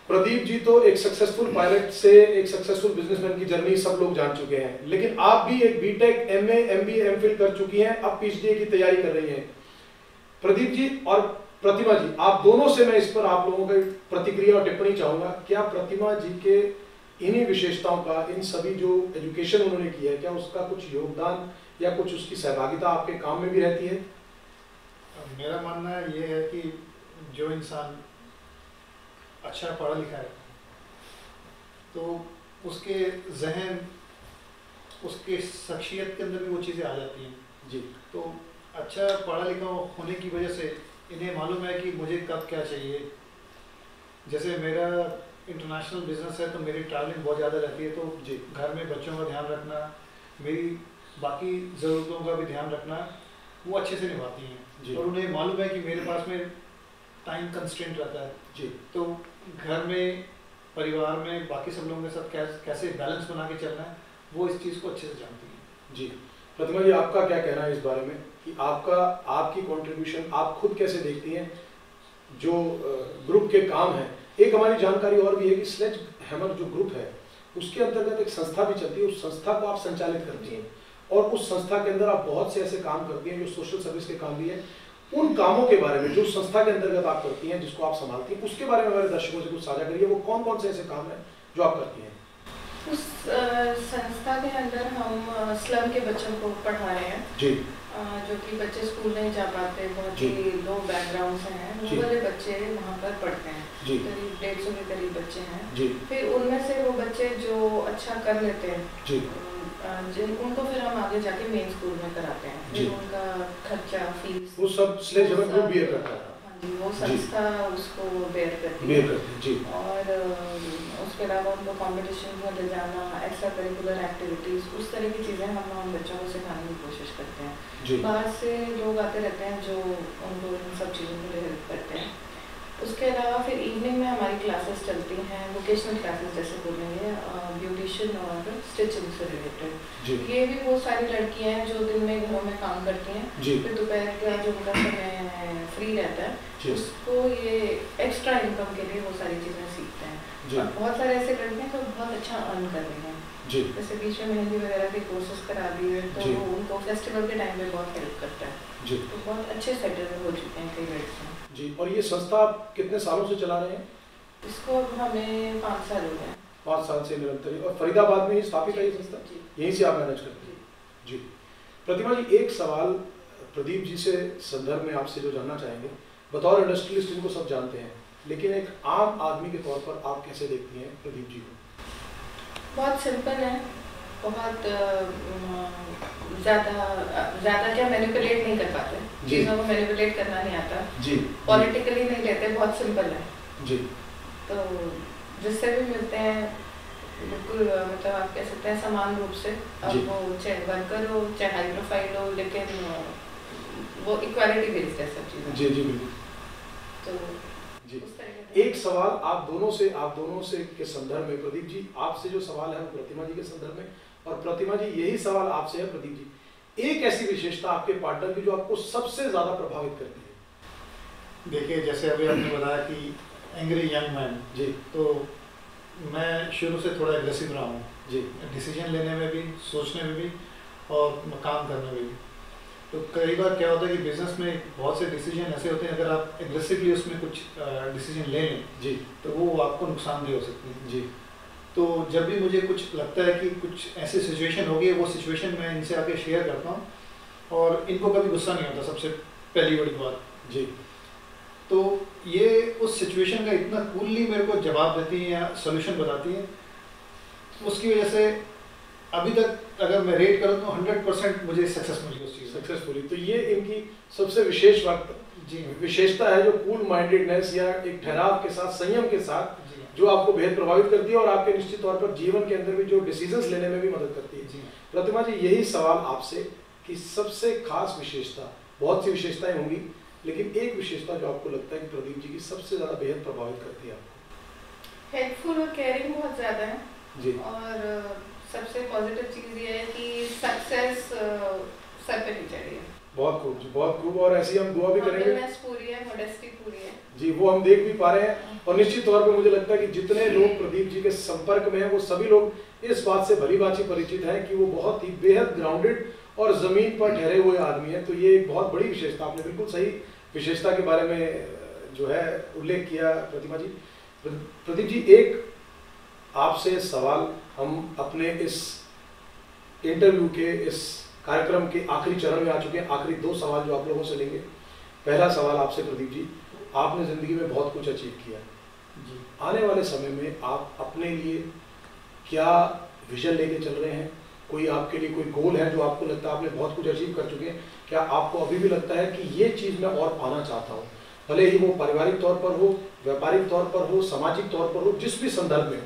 प्रदीप जी तो एक सक्सेसफुल पायलट से एक सक्सेसफुल बिजनेसमैन की जर्नी सब लोग जान चुके हैं, लेकिन आप भी एक बीटेक, एमए, एमबीए, एमफिल कर चुकी हैं, अब पीएचडी की तैयारी कर रही हैं। प्रदीप जी और प्रतिमा जी, आप दोनों से मैं इस पर आप लोगों की प्रतिक्रिया और टिप्पणी चाहूंगा। क्या प्रतिमा जी के इन्हीं विशेषताओं का, इन सभी जो एजुकेशन उन्होंने की है, क्या उसका कुछ योगदान या कुछ उसकी सहभागिता आपके काम में भी रहती है? मेरा मानना ये है कि जो इंसान अच्छा पढ़ा लिखा है तो उसके जहन, उसके शख्सियत के अंदर भी वो चीज़ें आ जाती हैं जी। तो अच्छा पढ़ा लिखा होने की वजह से इन्हें मालूम है कि मुझे कब क्या चाहिए। जैसे मेरा इंटरनेशनल बिजनेस है तो मेरी ट्रैवलिंग बहुत ज़्यादा रहती है, तो जी, घर में बच्चों का ध्यान रखना, मेरी बाकी ज़रूरतों का भी ध्यान रखना, वो अच्छे से निभाती हैं। और उन्हें मालूम है कि मेरे पास में टाइम कंस्ट्रेंट रहता है जी, तो घर में, परिवार में, बाकी सब लोगों के साथ कैसे बैलेंस बना के चलना है, वो इस चीज़ को अच्छे से जानती हैं। जी। प्रतिमा जी, आपका क्या कहना है इस बारे में कि आपकी कंट्रीब्यूशन आप खुद कैसे देखती हैं जो ग्रुप के काम हैं? एक हमारी जानकारी और भी है कि स्लेज हैमर जो ग्रुप है उसके अंतर्गत एक संस्था भी चलती है, उस संस्था को आप संचालित करती हैं और उस संस्था के अंदर आप बहुत से ऐसे काम करती हैं जो सोशल सर्विस के काम भी है। उन कामों के बारे में जो संस्था के अंतर्गत आप करती हैं, जिसको आप संभालती हैं, उसके बारे में हमारे दर्शकों से कुछ साझा करिए। वो कौन कौन से ऐसे काम हैं जो आप करती हैं? उस संस्था के अंदर हम स्लम के बच्चों को पढ़ा रहे हैं जी, जो कि बच्चे स्कूल नहीं जा पाते, बहुत ही लो बैकग्राउंड से हैं, वो वाले बच्चे वहाँ पर पढ़ते हैं। करीब 150 के करीब बच्चे हैं जी। फिर उनमें से वो बच्चे जो अच्छा कर लेते हैं जी, उनको फिर हम आगे जाके मेन स्कूल में कराते हैं, फिर उनका खर्चा, फीस वो सब स्लेज हैमर ग्रुप बेयर करता है। हाँ जी, वो संस्था उसको बेयर करती है। जी। और उसके अलावा उनको कॉम्पिटिशन में ले जाना, एक्स्ट्रा करिकुलर एक्टिविटीज, उस तरह की चीज़ें हम बच्चों को सिखाने की कोशिश करते हैं। बाहर से लोग आते रहते हैं जो उनको इन सब चीज़ों के लिए हेल्प करते हैं। उसके अलावा फिर इवनिंग में हमारी क्लासेस चलती हैं, वोकेशनल क्लासेस जैसे बोलेंगे, ब्यूटिशियन और स्टिचिंग से रिलेटेड। ये भी बहुत सारी लड़कियां हैं जो दिन में घरों में काम करती हैं, फिर दोपहर का जो उनका समय फ्री रहता है उसको ये एक्स्ट्रा इनकम के लिए वो सारी चीज़ें सीखते हैं। और बहुत सारे ऐसे लड़के हैं जो बहुत अच्छा अर्न कर रहे हैं, जैसे बीच में मेहंदी वगैरह के कोर्सेज करा दिए तो उनको फेस्टिवल के टाइम पे बहुत हेल्प करता है। तो बहुत अच्छे सेटल हो चुके हैं कई लड़के जी। और ये संस्था आप कितने सालों से चला रहे हैं? इसको हमें 5 साल हो गए। 5 साल से निरंतर। और फरीदाबाद में ही स्थापित है ये संस्था? यहीं से आप मैनेज करते हैं? जी। प्रतिमा जी, एक सवाल प्रदीप जी से संदर्भ में आपसे जो जानना चाहेंगे, बतौर इंडस्ट्रियलिस्ट इनको सब जानते हैं, लेकिन एक आम आदमी के तौर पर आप कैसे देखती हैं प्रदीप जी को? बहुत सिंपल है, बहुत ज़्यादा क्या मैनिपुलेट नहीं कर पाते, चीज़ों को मैनिपुलेट करना नहीं आता जी, पॉलिटिकली नहीं लेते, बहुत सिंपल है जी। तो जिससे भी मिलते हैं बिल्कुल मतलब आप कह सकते हैं समान रूप से, अब वो चाहे वर्कर हो चाहे हाई प्रोफाइल हो, लेकिन वो इक्वालिटी बेस्ड है सब चीज़ें। जी जी बिल्कुल। तो जी, एक सवाल आप दोनों से के संदर्भ में, प्रदीप जी आपसे जो सवाल है वो प्रतिमा जी के संदर्भ में, और प्रतिमा जी यही सवाल आपसे है प्रदीप जी, एक ऐसी विशेषता आपके पार्टनर की जो आपको सबसे ज्यादा प्रभावित करती है? देखिए, जैसे अभी आपने बताया कि एंग्री यंग मैन जी, तो मैं शुरू से थोड़ा एग्रेसिव रहा हूँ जी। डिसीजन लेने में भी, सोचने में भी और काम करने में भी। तो कई बार क्या होता है कि बिजनेस में बहुत से डिसीजन ऐसे होते हैं, अगर आप एग्रेसिवली उसमें कुछ डिसीजन ले लें जी तो वो आपको नुकसानदेह हो सकती है जी। तो जब भी मुझे कुछ लगता है कि कुछ ऐसी सिचुएशन होगी, वो सिचुएशन मैं इनसे आके शेयर करता हूँ और इनको कभी गुस्सा नहीं होता, सबसे पहली बड़ी बात जी। तो ये उस सिचुएशन का इतना कूलली मेरे को जवाब देती हैं या सोल्यूशन बताती हैं, उसकी वजह से अभी तक अगर मैं रेट करूँ तो 100% मुझे सक्सेस मिली उस चीज़ में। सक्सेसफुली। तो ये इनकी सबसे विशेष विशेषता है, जो कूल माइंडेडनेस या एक ठहराव के साथ, संयम के साथ, जो आपको बेहद प्रभावित करती है और आपके निश्चित तौर पर जीवन के अंदर भी जो डिसीजंस लेने में भी मदद करती है। प्रतिमा जी, यही सवाल आपसे कि सबसे खास विशेषता, बहुत सी विशेषताएं होंगी, लेकिन एक विशेषता जो आपको लगता है कि प्रदीप जी की सबसे ज्यादा बेहद प्रभावित करती है आपको? हेल्पफुल और केयरिंग बहुत ज्यादा है जी। और सबसे पॉजिटिव चीज ये है कि सक्सेस सर पे नहीं चढ़ी है। बहुत खूब जी, बहुत खूब। और ऐसी हम दुआ भी करेंगे। पूरी है, मॉडेस्टी पूरी है जी, वो हम देख भी पा रहे हैं। और निश्चित तौर पे मुझे लगता है कि जितने लोग प्रदीप जी के संपर्क में हैं, वो सभी लोग इस बात से भली भांति परिचित हैं कि वो बहुत ही बेहद ग्राउंडेड और जमीन पर ठहरे हुए आदमी हैं। तो ये एक बहुत बड़ी विशेषता, आपने बिल्कुल सही विशेषता के बारे में जो है उल्लेख किया प्रतिमा जी। प्रदीप जी, एक आपसे सवाल, हम अपने इस इंटरव्यू के, इस कार्यक्रम के आखिरी चरण में आ चुके हैं। आखिरी 2 सवाल जो आप लोगों से लेंगे। पहला सवाल आपसे प्रदीप जी, आपने जिंदगी में बहुत कुछ अचीव किया जी, आने वाले समय में आप अपने लिए क्या विजन लेके चल रहे हैं? कोई आपके लिए कोई गोल है जो आपको लगता है आपने बहुत कुछ अचीव कर चुके हैं? क्या आपको अभी भी लगता है कि ये चीज़ मैं और पाना चाहता हूँ, भले ही वो पारिवारिक तौर पर हो, व्यापारिक तौर पर हो, सामाजिक तौर पर हो, जिस भी संदर्भ में,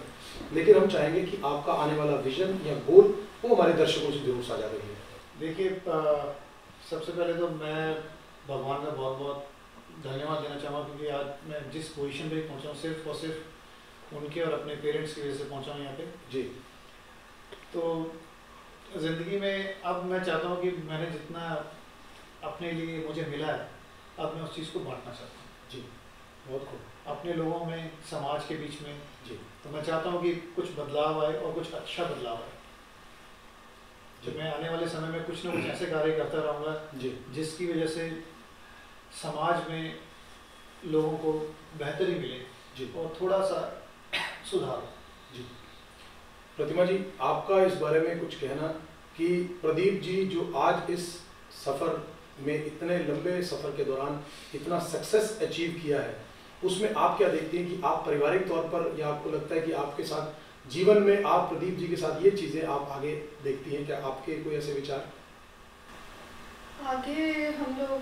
लेकिन हम चाहेंगे कि आपका आने वाला विजन या गोल वो हमारे दर्शकों से जरूर साझा करिए। देखिए, सबसे पहले तो मैं भगवान का बहुत बहुत धन्यवाद देना चाहूँगा, क्योंकि आज मैं जिस पोजीशन पे पहुँचा हूँ सिर्फ और सिर्फ उनके और अपने पेरेंट्स की वजह से पहुँचा हूँ यहाँ पे जी। तो ज़िंदगी में अब मैं चाहता हूँ कि मैंने जितना अपने लिए मुझे मिला है, अब मैं उस चीज़ को बांटना चाहता हूँ जी। बहुत खूब। अपने लोगों में, समाज के बीच में जी। तो मैं चाहता हूँ कि कुछ बदलाव आए और कुछ अच्छा बदलाव आए। जब मैं आने वाले समय में कुछ ना कुछ ऐसे कार्य करता रहूँगा जी, जिसकी वजह से समाज में लोगों को बेहतरी मिले जी, और थोड़ा सा सुधार। जी। प्रतिमा जी, आपका इस बारे में कुछ कहना कि प्रदीप जी जो आज इस सफ़र में, इतने लंबे सफ़र के दौरान इतना सक्सेस अचीव किया है, उसमें आप क्या देखते हैं कि आप पारिवारिक तौर पर, या आपको लगता है कि आपके साथ जीवन में आप प्रदीप जी के साथ ये चीज़ें आप आगे देखती हैं? क्या आपके कोई ऐसे विचार? आगे हम लोग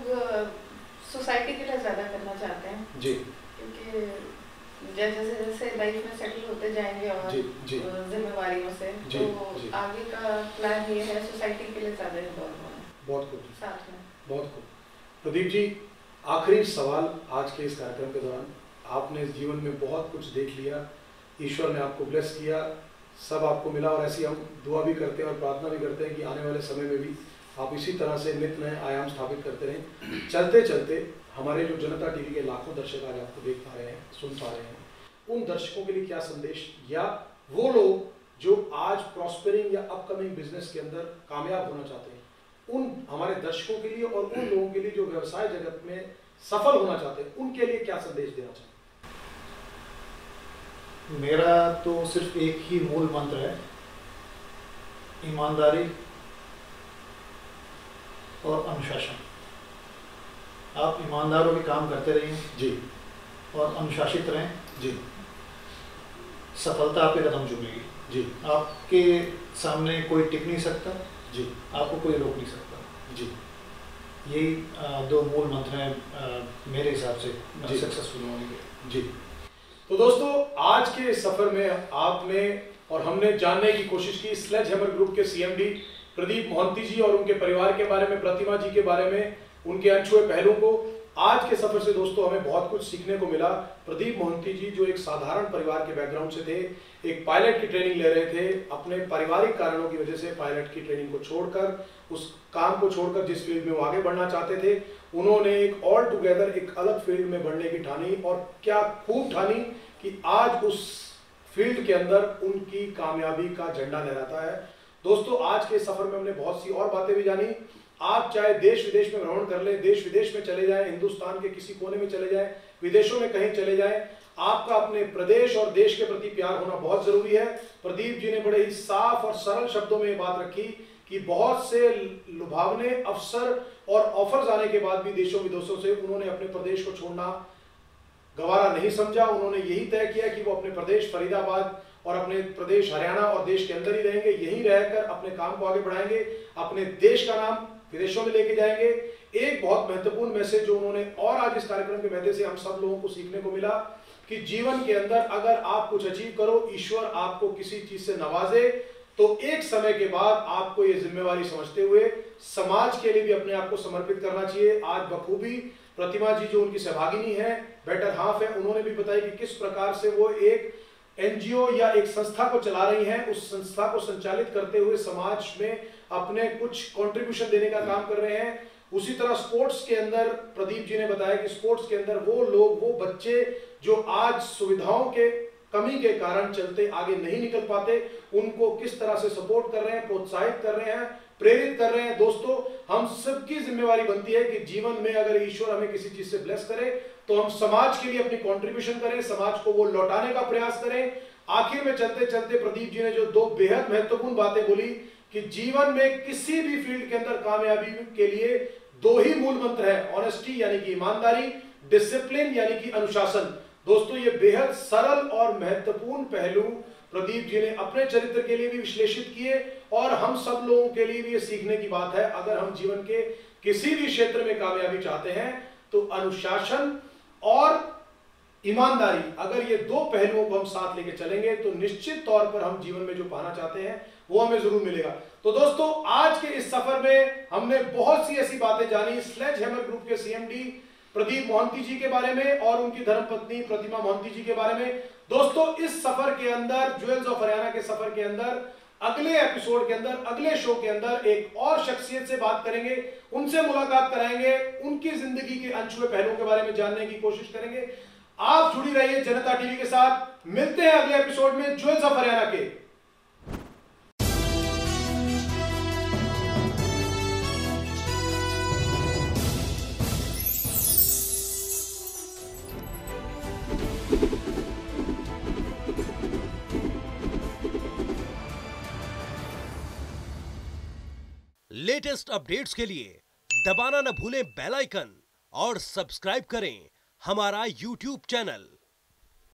सोसाइटी के लिए ज़्यादा करना चाहते हैं जी, क्योंकि जैसे जैसे लाइफ में सेटल होते जाएंगे और जी, जी, जिम्मेवारियों से, जी, तो जी। आगे का प्लान ये है सोसाइटी के लिए ज़्यादा इन्वॉल्व होना बहुत खूब, साथ में। बहुत खूब। प्रदीप जी, आखिरी सवाल आज के इस कार्यक्रम के दौरान, आपने इस जीवन में बहुत कुछ देख लिया, ईश्वर ने आपको ब्लेस किया, सब आपको मिला, और ऐसी हम दुआ भी करते हैं और प्रार्थना भी करते हैं कि आने वाले समय में भी आप इसी तरह से नित नए आयाम स्थापित करते रहें। चलते चलते हमारे जो जनता टीवी के लाखों दर्शक आज आपको देख पा रहे हैं, सुन पा रहे हैं, उन दर्शकों के लिए क्या संदेश, या वो लोग जो आज प्रॉस्पेरिंग या अपकमिंग बिजनेस के अंदर कामयाब होना चाहते हैं, उन हमारे दर्शकों के लिए और उन लोगों के लिए जो व्यवसाय जगत में सफल होना चाहते हैं, उनके लिए क्या संदेश देना चाहते हैं? मेरा तो सिर्फ एक ही मूल मंत्र है, ईमानदारी और अनुशासन। आप ईमानदार होकर काम करते रहिए जी, और अनुशासित रहें जी, सफलता आपके कदम चूमेगी जी, आपके सामने कोई टिक नहीं सकता जी, आपको कोई रोक नहीं सकता जी। यही 2 मूल मंत्र हैं मेरे हिसाब से सक्सेसफुल होने के। जी। तो दोस्तों, आज के इस सफर में आपने और हमने जानने की कोशिश की स्लेज हैमर ग्रुप के सीएमडी प्रदीप मोहंती जी और उनके परिवार के बारे में, प्रतिमा जी के बारे में, उनके अनछुए पहलू को। आज के सफर से दोस्तों हमें बहुत कुछ सीखने को मिला। प्रदीप मोहंती जी जो एक साधारण परिवार के बैकग्राउंड से थे, एक पायलट की ट्रेनिंग ले रहे थे, अपने पारिवारिक कारणों की वजह से पायलट की ट्रेनिंग को छोड़कर, उस काम को छोड़कर जिस फील्ड में वो आगे बढ़ना चाहते थे, उन्होंने एक ऑल टुगेदर एक अलग फील्ड में बढ़ने की ठानी, और क्या खूब ठानी कि आज उस फील्ड के अंदर उनकी कामयाबी का झंडा लहराता है। दोस्तों, आज के सफर में हमने बहुत सी और बातें भी जानी। आप चाहे देश विदेश में भ्रमण कर ले, देश विदेश में चले जाएं, हिंदुस्तान के किसी कोने में चले जाएं, विदेशों में कहीं चले जाएं, आपका अपने प्रदेश और देश के प्रति प्यार होना बहुत जरूरी है। प्रदीप जी ने बड़े ही साफ और सरल शब्दों में ये बात रखी कि बहुत से लुभावने अवसर और ऑफर्स आने के बाद भी देशों विदेशों से उन्होंने अपने प्रदेश को छोड़ना गवारा नहीं समझा। उन्होंने यही तय किया कि वो अपने प्रदेश फरीदाबाद और अपने प्रदेश हरियाणा और देश के अंदर ही रहेंगे, यहीं रहकर अपने काम को आगे बढ़ाएंगे, अपने देश का नाम विदेशों में लेके जाएंगे। एक बहुत महत्वपूर्ण मैसेज जो उन्होंने, और आज इस कार्यक्रम के माध्यम से हम सब लोगों को सीखने को मिला कि जीवन के अंदर अगर आप कुछ अचीव करो, ईश्वर आपको किसी चीज से नवाजे, तो एक समय के बाद आपको ये जिम्मेवारी समझते हुए समाज के लिए भी अपने आप को समर्पित करना चाहिए। आज बखूबी प्रतिमा जी जो उनकी सहभागिनी है, बेटर हाफ है, उन्होंने भी बताया कि किस प्रकार से वो एक एनजीओ या एक संस्था को चला रही हैं। उस संस्था को संचालित करते हुए समाज में अपने कुछ कंट्रीब्यूशन देने का काम कर रहे हैं। उसी तरह स्पोर्ट्स के अंदर प्रदीप जी ने बताया कि स्पोर्ट्स के अंदर वो लोग, वो बच्चे जो आज सुविधाओं के कमी के कारण चलते आगे नहीं निकल पाते, उनको किस तरह से सपोर्ट कर रहे हैं, प्रोत्साहित कर रहे हैं, प्रेरित कर रहे हैं। दोस्तों, हम सबकी जिम्मेवारी बनती है कि जीवन में अगर ईश्वर हमें किसी चीज से ब्लेस करे तो हम समाज के लिए अपनी कंट्रीब्यूशन करें, समाज को वो लौटाने का प्रयास करें। आखिर में चलते चलते प्रदीप जी ने जो दो बेहद महत्वपूर्ण बातें बोली कि जीवन में किसी भी फील्ड के अंदर कामयाबी के लिए दो ही मूल मंत्र है, ऑनेस्टी यानी कि ईमानदारी, डिसिप्लिन यानी कि अनुशासन। दोस्तों, ये बेहद सरल और महत्वपूर्ण पहलू प्रदीप जी ने अपने चरित्र के लिए भी विश्लेषित किए और हम सब लोगों के लिए भी ये सीखने की बात है। अगर हम जीवन के किसी भी क्षेत्र में कामयाबी चाहते हैं तो अनुशासन और ईमानदारी, अगर ये दो पहलुओं को हम साथ लेके चलेंगे तो निश्चित तौर पर हम जीवन में जो पाना चाहते हैं वो हमें जरूर मिलेगा। तो दोस्तों, आज के इस सफर में हमने बहुत सी ऐसी बातें जानी स्लेज हैमर ग्रुप के सीएमडी प्रदीप मोहंती जी के बारे में और उनकी धर्मपत्नी प्रतिमा मोहंती जी के बारे में। दोस्तों, इस सफर के अंदर, ज्वेल्स ऑफ हरियाणा के सफर के अंदर, अगले एपिसोड के अंदर, अगले शो के अंदर एक और शख्सियत से बात करेंगे, उनसे मुलाकात कराएंगे, उनकी जिंदगी के अनछुए पहलुओं के बारे में जानने की कोशिश करेंगे। आप जुड़ी रहिए जनता टीवी के साथ। मिलते हैं अगले एपिसोड में ज्वेल्स ऑफ हरियाणा के। लेटेस्ट अपडेट्स के लिए दबाना न भूलें बेल आइकन और सब्सक्राइब करें हमारा YouTube चैनल।